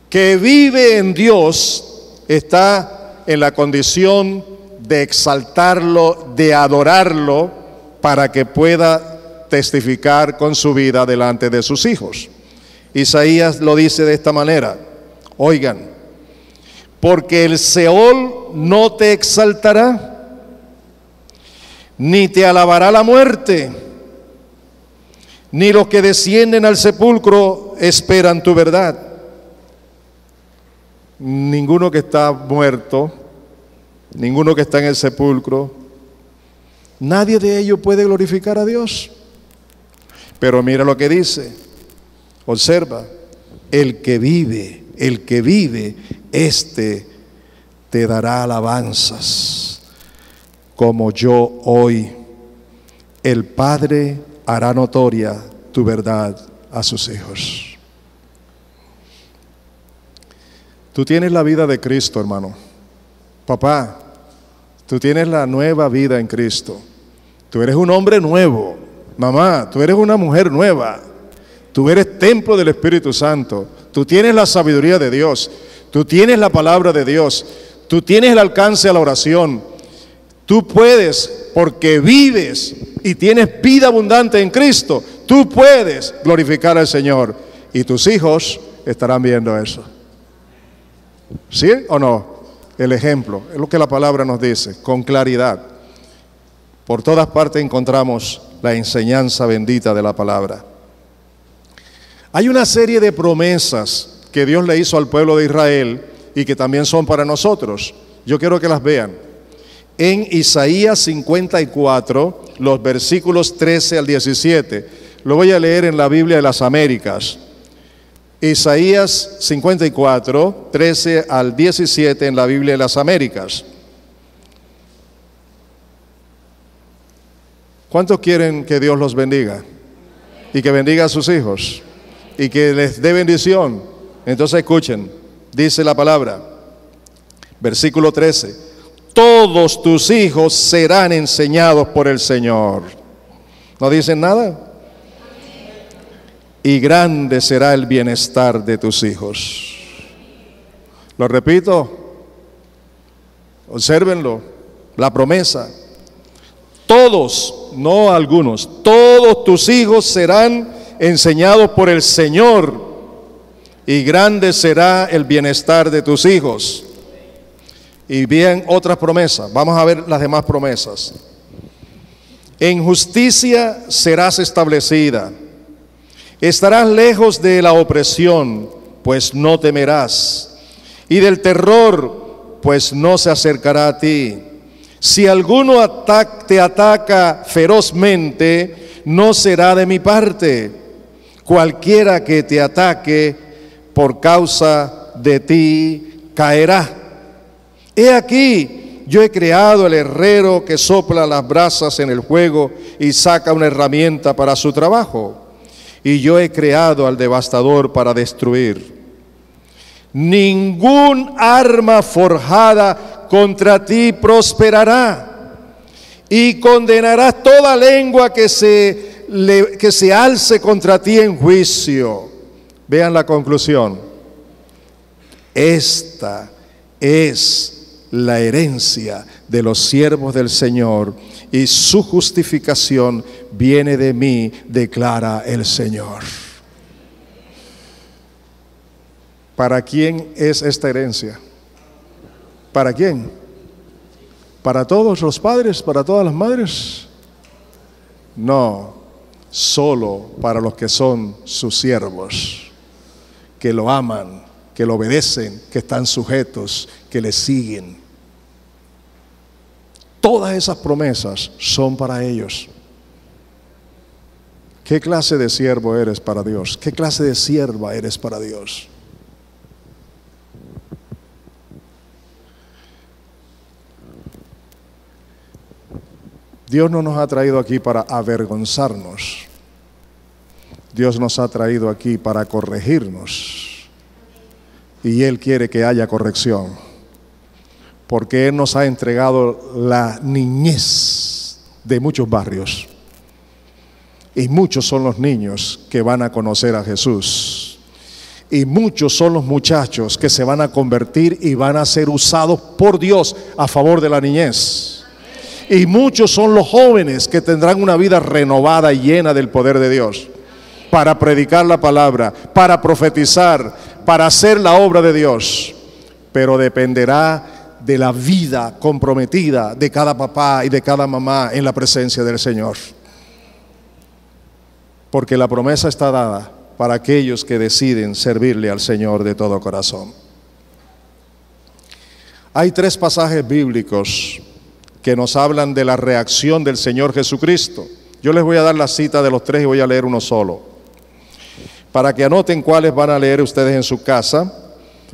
que vive en Dios, está en la condición de exaltarlo, de adorarlo, para que pueda testificar con su vida delante de sus hijos. Isaías lo dice de esta manera, oigan, porque el Seol no te exaltará, ni te alabará la muerte, ni los que descienden al sepulcro esperan tu verdad. Ninguno que está muerto, ninguno que está en el sepulcro, nadie de ellos puede glorificar a Dios. Pero mira lo que dice, observa, el que vive, este te dará alabanzas, como yo hoy. El Padre hará notoria tu verdad a sus hijos. Tú tienes la vida de Cristo, hermano. Papá, tú tienes la nueva vida en Cristo. Tú eres un hombre nuevo. Mamá, tú eres una mujer nueva. Tú eres templo del Espíritu Santo. Tú tienes la sabiduría de Dios. Tú tienes la palabra de Dios. Tú tienes el alcance a la oración. Tú puedes, porque vives y tienes vida abundante en Cristo, tú puedes glorificar al Señor. Y tus hijos estarán viendo eso. ¿Sí o no? El ejemplo, es lo que la palabra nos dice, con claridad. Por todas partes encontramos la enseñanza bendita de la palabra. Hay una serie de promesas que Dios le hizo al pueblo de Israel y que también son para nosotros. Yo quiero que las vean. En Isaías 54, los versículos 13 al 17. Lo voy a leer en la Biblia de las Américas. Isaías 54, 13 al 17 en la Biblia de las Américas. ¿Cuántos quieren que Dios los bendiga? Y que bendiga a sus hijos. Y que les dé bendición. Entonces escuchen, dice la palabra, versículo 13. Todos tus hijos serán enseñados por el Señor. ¿No dicen nada? Y grande será el bienestar de tus hijos. Lo repito, obsérvenlo, la promesa. Todos, no algunos, todos tus hijos serán enseñados por el Señor, y grande será el bienestar de tus hijos. Y bien, otras promesas. Vamos a ver las demás promesas. En justicia serás establecida. Estarás lejos de la opresión, pues no temerás. Y del terror, pues no se acercará a ti. Si alguno te ataca ferozmente, no será de mi parte. Cualquiera que te ataque por causa de ti caerá. He aquí, yo he creado el herrero que sopla las brasas en el fuego y saca una herramienta para su trabajo. Y yo he creado al devastador para destruir. Ningún arma forjada contra ti prosperará, y condenarás toda lengua que se alce contra ti en juicio. Vean la conclusión. Esta es la herencia de los siervos del Señor, y su justificación viene de mí, declara el Señor. ¿Para quién es esta herencia? ¿Para quién? ¿Para todos los padres? ¿Para todas las madres? No, solo para los que son sus siervos, que lo aman, que lo obedecen, que están sujetos, que le siguen. Todas esas promesas son para ellos. ¿Qué clase de siervo eres para Dios? ¿Qué clase de sierva eres para Dios? Dios no nos ha traído aquí para avergonzarnos. Dios nos ha traído aquí para corregirnos. Y Él quiere que haya corrección, porque Él nos ha entregado la niñez de muchos barrios. Y muchos son los niños que van a conocer a Jesús. Y muchos son los muchachos que se van a convertir y van a ser usados por Dios a favor de la niñez. Y muchos son los jóvenes que tendrán una vida renovada y llena del poder de Dios para predicar la palabra, para profetizar, para hacer la obra de Dios. Pero dependerá de la vida comprometida de cada papá y de cada mamá en la presencia del Señor. Porque la promesa está dada para aquellos que deciden servirle al Señor de todo corazón. Hay 3 pasajes bíblicos que nos hablan de la reacción del Señor Jesucristo. Yo les voy a dar la cita de los 3 y voy a leer uno solo, para que anoten cuáles van a leer ustedes en su casa.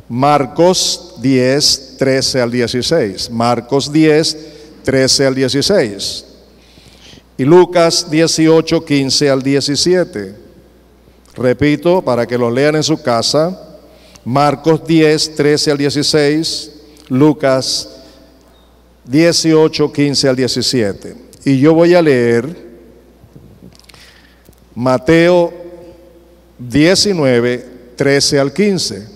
Marcos 10, 13 al 16. Marcos 10, 13 al 16. Y Lucas 18, 15 al 17. Repito, para que lo lean en su casa. Marcos 10, 13 al 16. Lucas 18, 15 al 17. Y yo voy a leer Mateo 19, 13 al 15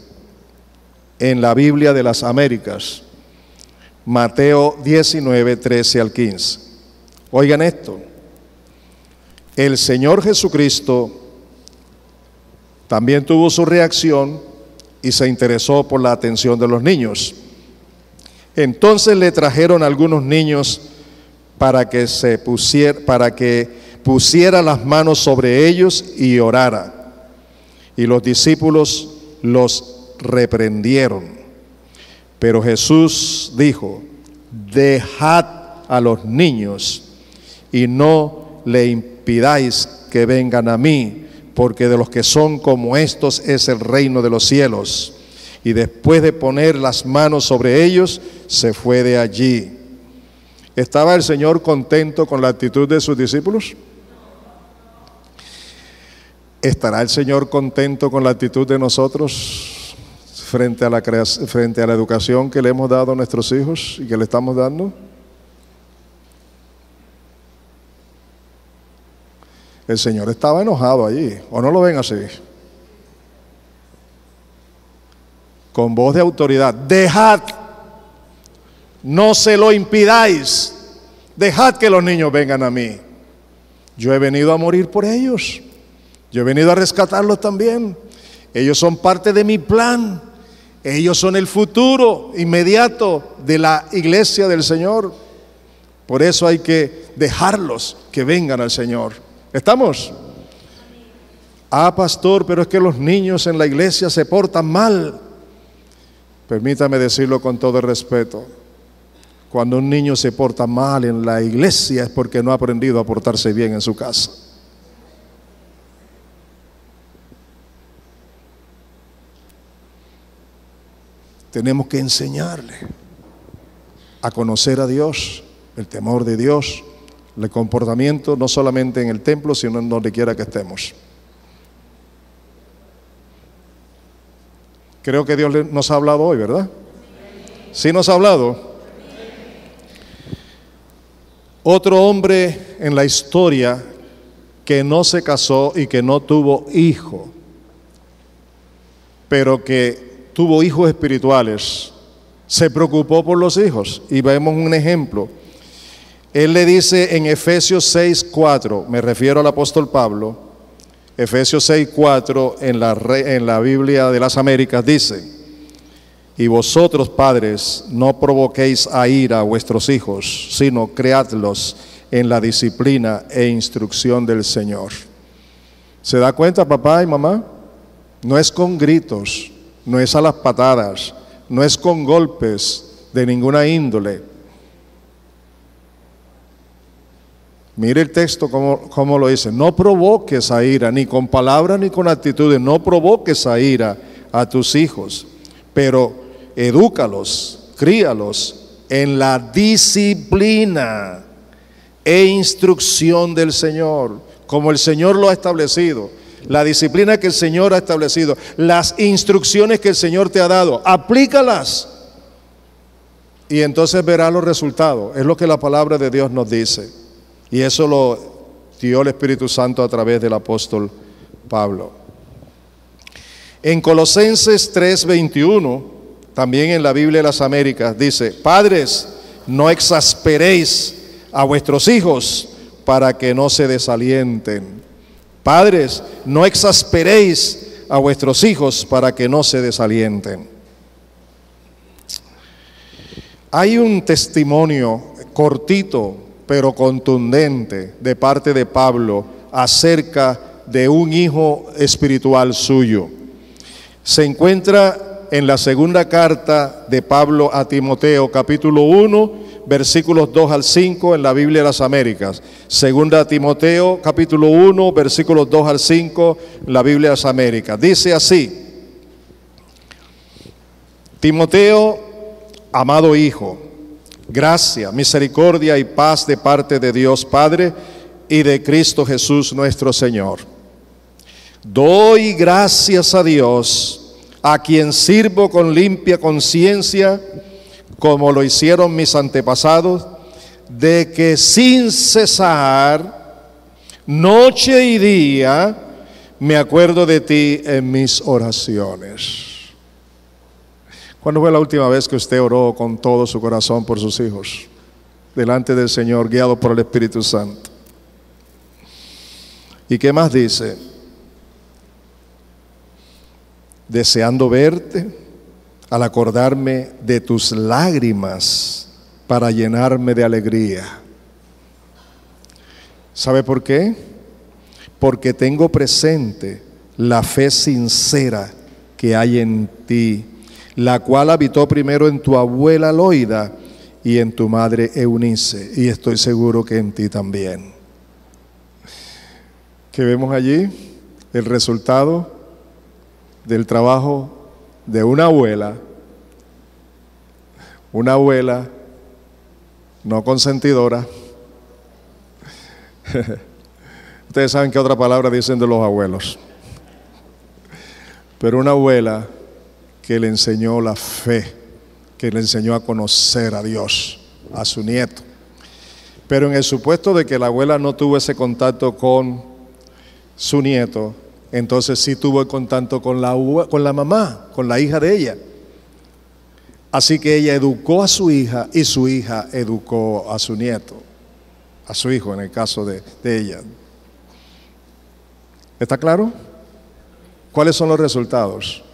en la Biblia de las Américas. Mateo 19, 13 al 15. Oigan esto. El Señor Jesucristo también tuvo su reacción y se interesó por la atención de los niños. Entonces le trajeron algunos niños para que pusiera las manos sobre ellos y orara. Y los discípulos los reprendieron. Pero Jesús dijo: dejad a los niños y no le impidáis que vengan a mí, porque de los que son como estos es el reino de los cielos. Y después de poner las manos sobre ellos, se fue de allí. ¿Estaba el Señor contento con la actitud de sus discípulos? ¿Estará el Señor contento con la actitud de nosotros frente a la educación que le hemos dado a nuestros hijos y que le estamos dando? El Señor estaba enojado allí, ¿o no lo ven así? Con voz de autoridad: dejad, no se lo impidáis, dejad que los niños vengan a mí. Yo he venido a morir por ellos, yo he venido a rescatarlos también. Ellos son parte de mi plan, ellos son el futuro inmediato de la iglesia del Señor. Por eso hay que dejarlos que vengan al Señor. ¿Estamos? Ah, pastor, pero es que los niños en la iglesia se portan mal. Permítame decirlo con todo el respeto. Cuando un niño se porta mal en la iglesia es porque no ha aprendido a portarse bien en su casa. Tenemos que enseñarle a conocer a Dios, el temor de Dios, el comportamiento, no solamente en el templo, sino en donde quiera que estemos. Creo que Dios nos ha hablado hoy, ¿verdad? Sí nos ha hablado. Otro hombre en la historia que no se casó y que no tuvo hijo, pero que tuvo hijos espirituales, se preocupó por los hijos. Y vemos un ejemplo. Él le dice en Efesios 6:4, me refiero al apóstol Pablo, Efesios 6:4 en la Biblia de las Américas dice: y vosotros, padres, no provoquéis a ira a vuestros hijos, sino criadlos en la disciplina e instrucción del Señor. ¿Se da cuenta, papá y mamá? No es con gritos, no es a las patadas, no es con golpes de ninguna índole. Mire el texto cómo lo dice: no provoques a ira, ni con palabras ni con actitudes, no provoques a ira a tus hijos, pero edúcalos, críalos en la disciplina e instrucción del Señor, como el Señor lo ha establecido. La disciplina que el Señor ha establecido, las instrucciones que el Señor te ha dado, aplícalas y entonces verás los resultados. Es lo que la palabra de Dios nos dice. Y eso lo dio el Espíritu Santo a través del apóstol Pablo. En Colosenses 3:21, también en la Biblia de las Américas, dice: padres, no exasperéis a vuestros hijos para que no se desalienten. Padres, no exasperéis a vuestros hijos para que no se desalienten. Hay un testimonio cortito pero contundente de parte de Pablo acerca de un hijo espiritual suyo. Se encuentra en la segunda carta de Pablo a Timoteo, capítulo 1, versículos 2 al 5 en la Biblia de las Américas. Segunda Timoteo, capítulo 1, versículos 2 al 5 en la Biblia de las Américas. Dice así: Timoteo, amado hijo, gracia, misericordia y paz de parte de Dios Padre y de Cristo Jesús nuestro Señor. Doy gracias a Dios, a quien sirvo con limpia conciencia, como lo hicieron mis antepasados, de que sin cesar, noche y día, me acuerdo de ti en mis oraciones. ¿Cuándo fue la última vez que usted oró con todo su corazón por sus hijos, delante del Señor, guiado por el Espíritu Santo? ¿Y qué más dice? Deseando verte, al acordarme de tus lágrimas, para llenarme de alegría. ¿Sabe por qué? Porque tengo presente la fe sincera que hay en ti, la cual habitó primero en tu abuela Loida y en tu madre Eunice, y estoy seguro que en ti también. ¿Qué vemos allí? El resultado del trabajo de una abuela no consentidora. Ustedes saben qué otra palabra dicen de los abuelos, pero una abuela que le enseñó la fe, que le enseñó a conocer a Dios, a su nieto. Pero en el supuesto de que la abuela no tuvo ese contacto con su nieto, entonces sí tuvo el contacto con la mamá, con la hija de ella. Así que ella educó a su hija y su hija educó a su nieto, a su hijo en el caso de ella. ¿Está claro? ¿Cuáles son los resultados?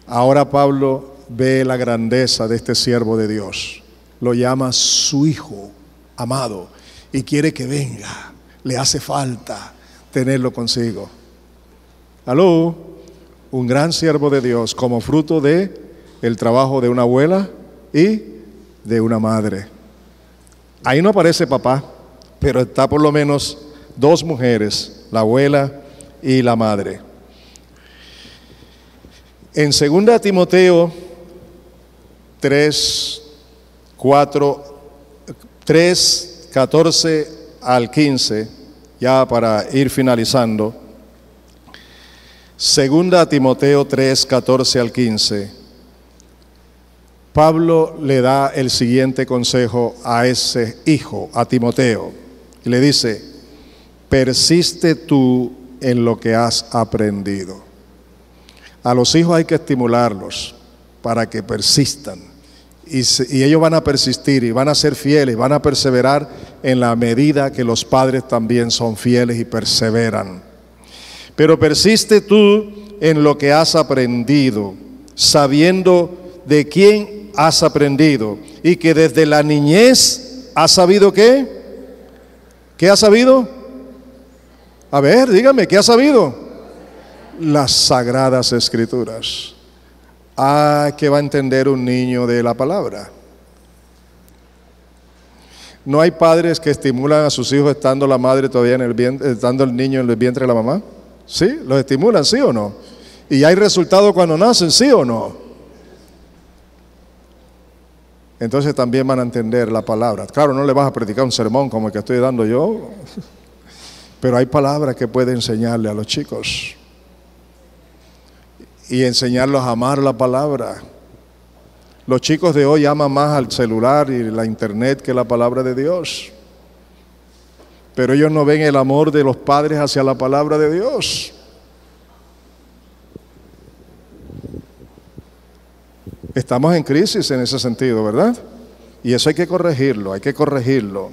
Ahora Pablo ve la grandeza de este siervo de Dios. Lo llama su hijo amado y quiere que venga. Le hace falta tenerlo consigo. Aló, un gran siervo de Dios como fruto de el trabajo de una abuela y de una madre. Ahí no aparece papá, pero está por lo menos dos mujeres, la abuela y la madre. En 2 Timoteo 3, 14 al 15, ya para ir finalizando. 2 Timoteo 3, 14 al 15. Pablo le da el siguiente consejo a ese hijo, a Timoteo. Y le dice: persiste tú en lo que has aprendido. A los hijos hay que estimularlos para que persistan. Y ellos van a persistir y van a ser fieles, van a perseverar en la medida que los padres también son fieles y perseveran. Pero persiste tú en lo que has aprendido, sabiendo de quién has aprendido y que desde la niñez has sabido ¿qué? ¿Qué has sabido? A ver, dígame, ¿qué has sabido? Las Sagradas Escrituras. ¿Qué va a entender un niño de la palabra? ¿No hay padres que estimulan a sus hijos estando la madre todavía en el vientre, estando el niño en el vientre de la mamá? ¿Sí? ¿Los estimulan, sí o no? ¿Y hay resultado cuando nacen, sí o no? Entonces también van a entender la palabra. Claro, no le vas a predicar un sermón como el que estoy dando yo, pero hay palabras que puede enseñarle a los chicos y enseñarlos a amar la palabra. Los chicos de hoy aman más al celular y la internet que la palabra de Dios, pero ellos no ven el amor de los padres hacia la palabra de Dios. Estamos en crisis en ese sentido, ¿verdad? Y eso hay que corregirlo, hay que corregirlo.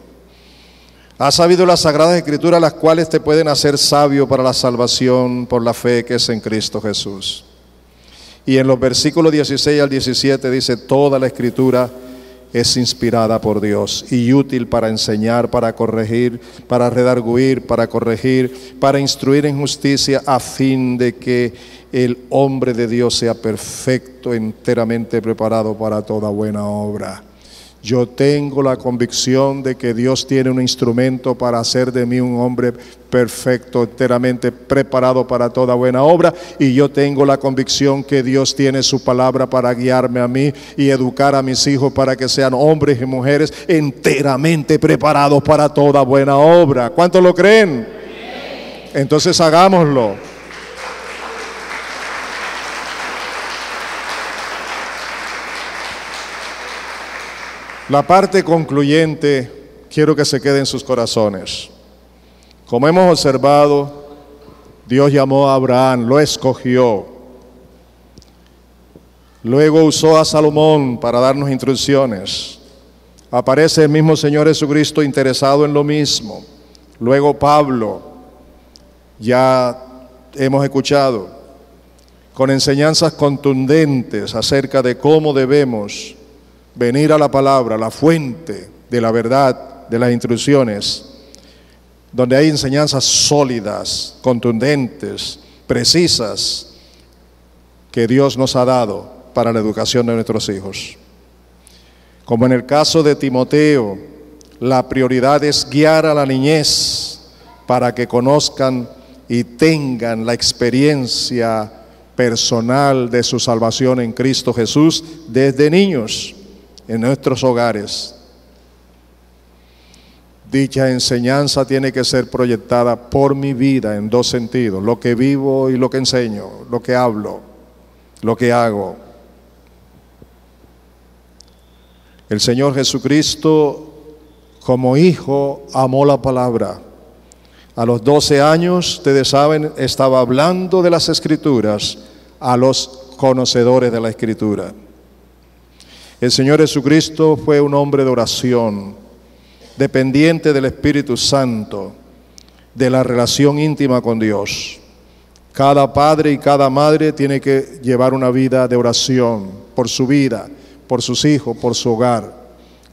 Has sabido las sagradas escrituras, las cuales te pueden hacer sabio para la salvación por la fe que es en Cristo Jesús. Y en los versículos 16 al 17 dice: toda la escritura es inspirada por Dios y útil para enseñar, para corregir, para redarguir, para corregir, para instruir en justicia, a fin de que el hombre de Dios sea perfecto, enteramente preparado para toda buena obra. Yo tengo la convicción de que Dios tiene un instrumento para hacer de mí un hombre perfecto, enteramente preparado para toda buena obra, y yo tengo la convicción que Dios tiene su palabra para guiarme a mí y educar a mis hijos para que sean hombres y mujeres enteramente preparados para toda buena obra. ¿Cuántos lo creen? Entonces hagámoslo. La parte concluyente quiero que se quede en sus corazones. Como hemos observado, Dios llamó a Abraham, lo escogió. Luego usó a Salomón para darnos instrucciones. Aparece el mismo Señor Jesucristo interesado en lo mismo. Luego Pablo, ya hemos escuchado, con enseñanzas contundentes acerca de cómo debemos venir a la palabra, la fuente de la verdad, de las instrucciones, donde hay enseñanzas sólidas, contundentes, precisas, que Dios nos ha dado para la educación de nuestros hijos. Como en el caso de Timoteo, la prioridad es guiar a la niñez para que conozcan y tengan la experiencia personal de su salvación en Cristo Jesús desde niños, en nuestros hogares. Dicha enseñanza tiene que ser proyectada por mi vida en dos sentidos: lo que vivo y lo que enseño, lo que hablo, lo que hago. El Señor Jesucristo, como hijo, amó la palabra. A los 12 años, ustedes saben, estaba hablando de las Escrituras a los conocedores de la Escritura. El Señor Jesucristo fue un hombre de oración, dependiente del Espíritu Santo, de la relación íntima con Dios. Cada padre y cada madre tiene que llevar una vida de oración por su vida, por sus hijos, por su hogar,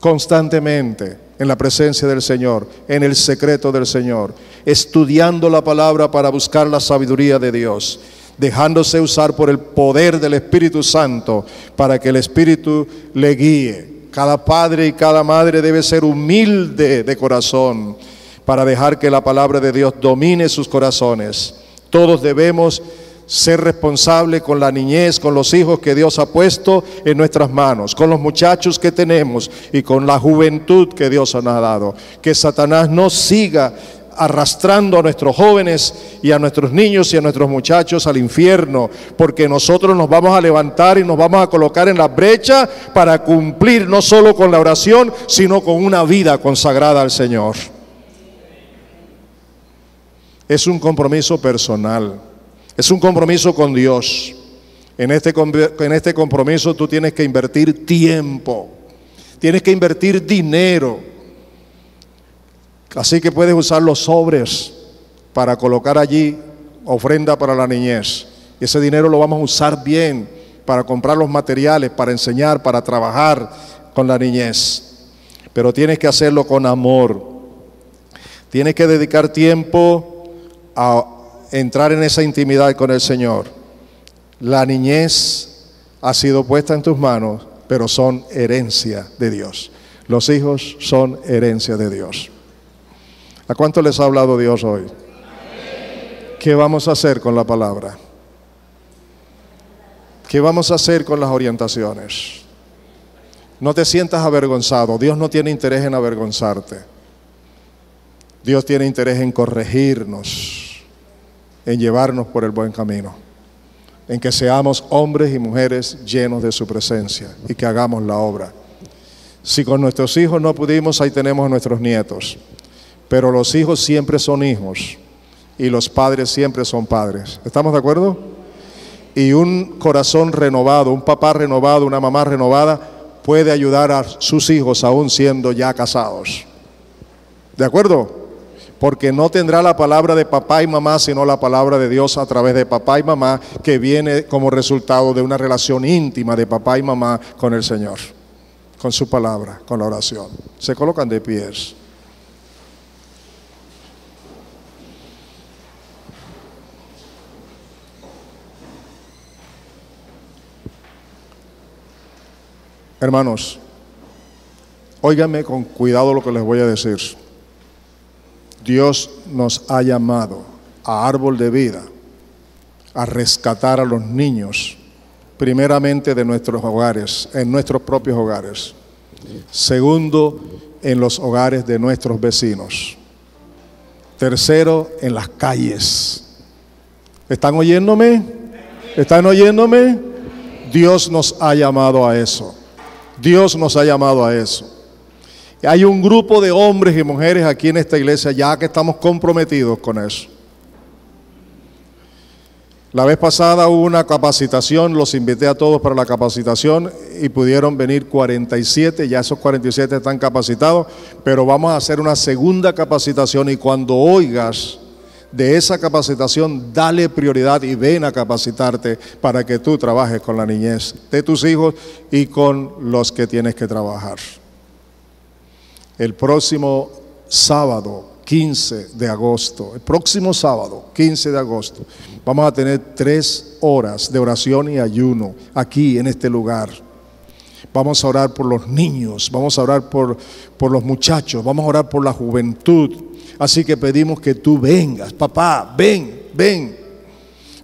constantemente en la presencia del Señor, en el secreto del Señor, estudiando la palabra para buscar la sabiduría de Dios, dejándose usar por el poder del Espíritu Santo para que el Espíritu le guíe. Cada padre y cada madre debe ser humilde de corazón para dejar que la palabra de Dios domine sus corazones. Todos debemos ser responsables con la niñez, con los hijos que Dios ha puesto en nuestras manos, con los muchachos que tenemos y con la juventud que Dios nos ha dado. Que Satanás no siga arrastrando a nuestros jóvenes y a nuestros niños y a nuestros muchachos al infierno, porque nosotros nos vamos a levantar y nos vamos a colocar en la brecha para cumplir no solo con la oración, sino con una vida consagrada al Señor. Es un compromiso personal, es un compromiso con Dios. En este compromiso tú tienes que invertir tiempo, tienes que invertir dinero. Así que puedes usar los sobres para colocar allí ofrenda para la niñez. Ese dinero lo vamos a usar bien para comprar los materiales, para enseñar, para trabajar con la niñez. Pero tienes que hacerlo con amor. Tienes que dedicar tiempo a entrar en esa intimidad con el Señor. La niñez ha sido puesta en tus manos, pero son herencia de Dios. Los hijos son herencia de Dios. ¿A cuánto les ha hablado Dios hoy? ¿Qué vamos a hacer con la palabra? ¿Qué vamos a hacer con las orientaciones? No te sientas avergonzado. Dios no tiene interés en avergonzarte. Dios tiene interés en corregirnos, en llevarnos por el buen camino, en que seamos hombres y mujeres llenos de su presencia y que hagamos la obra. Si con nuestros hijos no pudimos, ahí tenemos a nuestros nietos. Pero los hijos siempre son hijos y los padres siempre son padres. ¿Estamos de acuerdo? Y un corazón renovado, un papá renovado, una mamá renovada puede ayudar a sus hijos aún siendo ya casados. ¿De acuerdo? Porque no tendrá la palabra de papá y mamá, sino la palabra de Dios a través de papá y mamá, que viene como resultado de una relación íntima de papá y mamá con el Señor, con su palabra, con la oración. Se colocan de pies. Hermanos, óiganme con cuidado lo que les voy a decir. Dios nos ha llamado a árbol de vida, a rescatar a los niños, primeramente de nuestros hogares, en nuestros propios hogares. Segundo, en los hogares de nuestros vecinos. Tercero, en las calles. ¿Están oyéndome? ¿Están oyéndome? Dios nos ha llamado a eso. Dios nos ha llamado a eso. Hay un grupo de hombres y mujeres aquí en esta iglesia ya que estamos comprometidos con eso. La vez pasada hubo una capacitación, los invité a todos para la capacitación y pudieron venir 47, ya esos 47 están capacitados, pero vamos a hacer una segunda capacitación y cuando oigas de esa capacitación, dale prioridad y ven a capacitarte para que tú trabajes con la niñez de tus hijos y con los que tienes que trabajar. El próximo sábado, 15 de agosto, el próximo sábado, 15 de agosto, vamos a tener 3 horas de oración y ayuno aquí en este lugar. Vamos a orar por los niños, vamos a orar por los muchachos, vamos a orar por la juventud. Así que pedimos que tú vengas, papá, ven.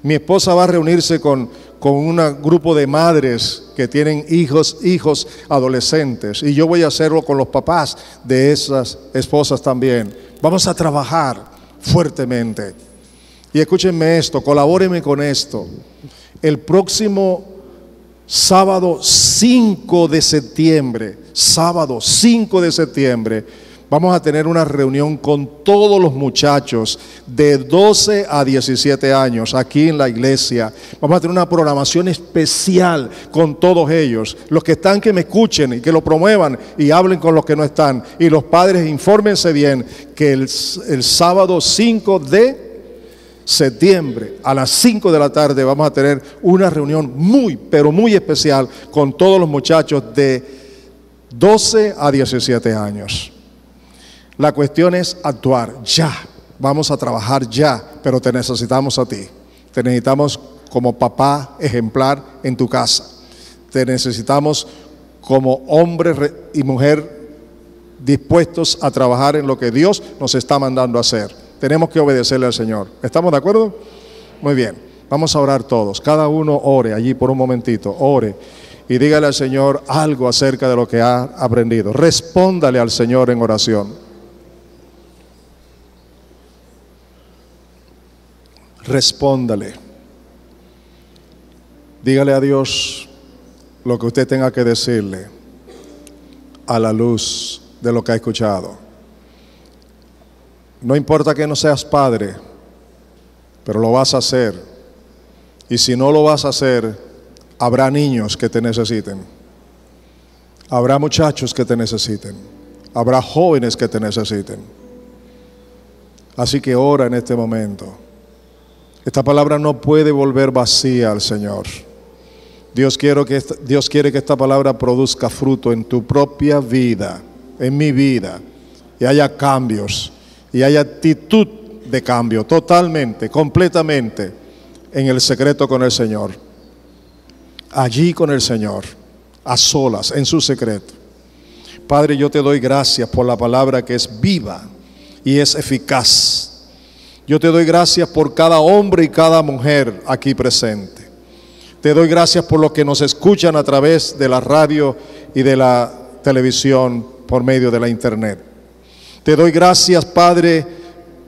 Mi esposa va a reunirse con un grupo de madres que tienen hijos adolescentes y yo voy a hacerlo con los papás de esas esposas también. Vamos a trabajar fuertemente. Y escúchenme esto, colabórenme con esto. El próximo sábado 5 de septiembre, vamos a tener una reunión con todos los muchachos de 12 a 17 años aquí en la iglesia. Vamos a tener una programación especial con todos ellos. Los que están, que me escuchen y que lo promuevan y hablen con los que no están. Y los padres, infórmense bien que el sábado 5 de septiembre a las 5 de la tarde vamos a tener una reunión pero muy especial con todos los muchachos de 12 a 17 años. La cuestión es actuar ya, vamos a trabajar ya, pero te necesitamos a ti. Te necesitamos como papá ejemplar en tu casa. Te necesitamos como hombre y mujer dispuestos a trabajar en lo que Dios nos está mandando a hacer. Tenemos que obedecerle al Señor. ¿Estamos de acuerdo? Muy bien, vamos a orar todos. Cada uno ore allí por un momentito, ore y dígale al Señor algo acerca de lo que ha aprendido. Respóndale al Señor en oración. Respóndale. Dígale a Dios lo que usted tenga que decirle a la luz de lo que ha escuchado. No importa que no seas padre, pero lo vas a hacer. Y si no lo vas a hacer, habrá niños que te necesiten. Habrá muchachos que te necesiten. Habrá jóvenes que te necesiten. Así que ora en este momento. Esta palabra no puede volver vacía al Señor. Dios quiere que esta palabra produzca fruto en tu propia vida, en mi vida, y haya cambios, y haya actitud de cambio, totalmente, completamente, en el secreto con el Señor. Allí con el Señor, a solas, en su secreto. Padre, yo te doy gracias por la palabra que es viva y es eficaz. Yo te doy gracias por cada hombre y cada mujer aquí presente. Te doy gracias por los que nos escuchan a través de la radio y de la televisión por medio de la internet. Te doy gracias, Padre,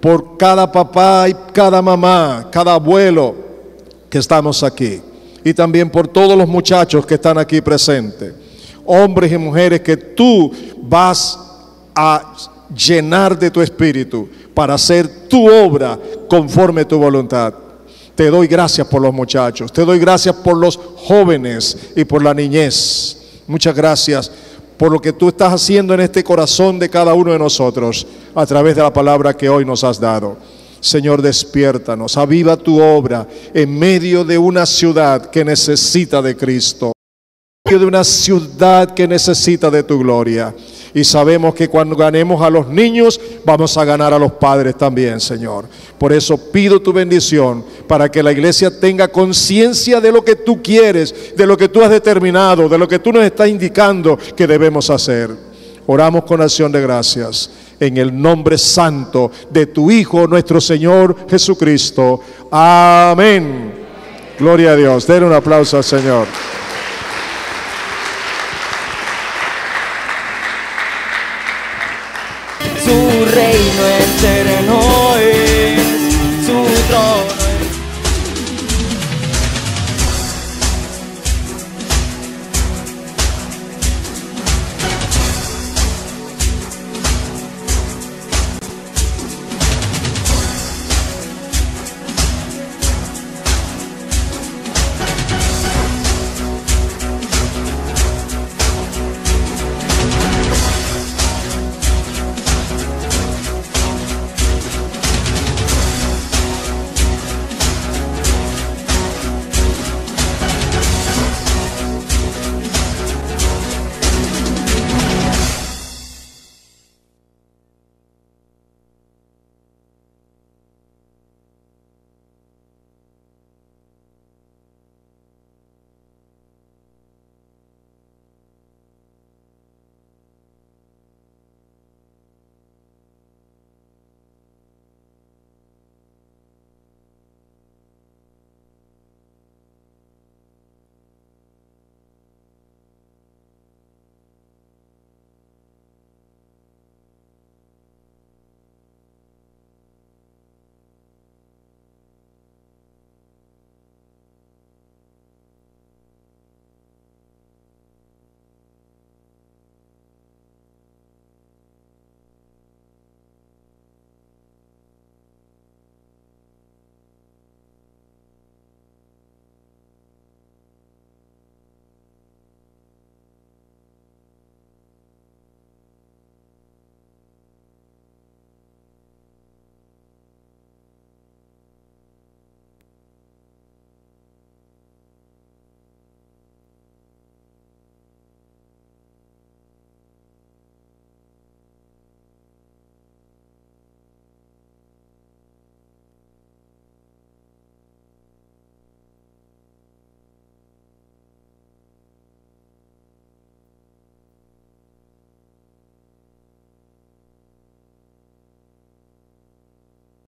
por cada papá y cada mamá, cada abuelo que estamos aquí. Y también por todos los muchachos que están aquí presentes. Hombres y mujeres que tú vas a llenar de tu espíritu para hacer tu obra conforme a tu voluntad. Te doy gracias por los muchachos, te doy gracias por los jóvenes y por la niñez. Muchas gracias por lo que tú estás haciendo en este corazón de cada uno de nosotros a través de la palabra que hoy nos has dado. Señor, despiértanos, aviva tu obra en medio de una ciudad que necesita de Cristo, en medio de una ciudad que necesita de tu gloria. Y sabemos que cuando ganemos a los niños, vamos a ganar a los padres también, Señor. Por eso pido tu bendición para que la iglesia tenga conciencia de lo que tú quieres, de lo que tú has determinado, de lo que tú nos estás indicando que debemos hacer. Oramos con acción de gracias en el nombre santo de tu Hijo, nuestro Señor Jesucristo. Amén. Gloria a Dios. Den un aplauso al Señor. Su reino eterno es su trono.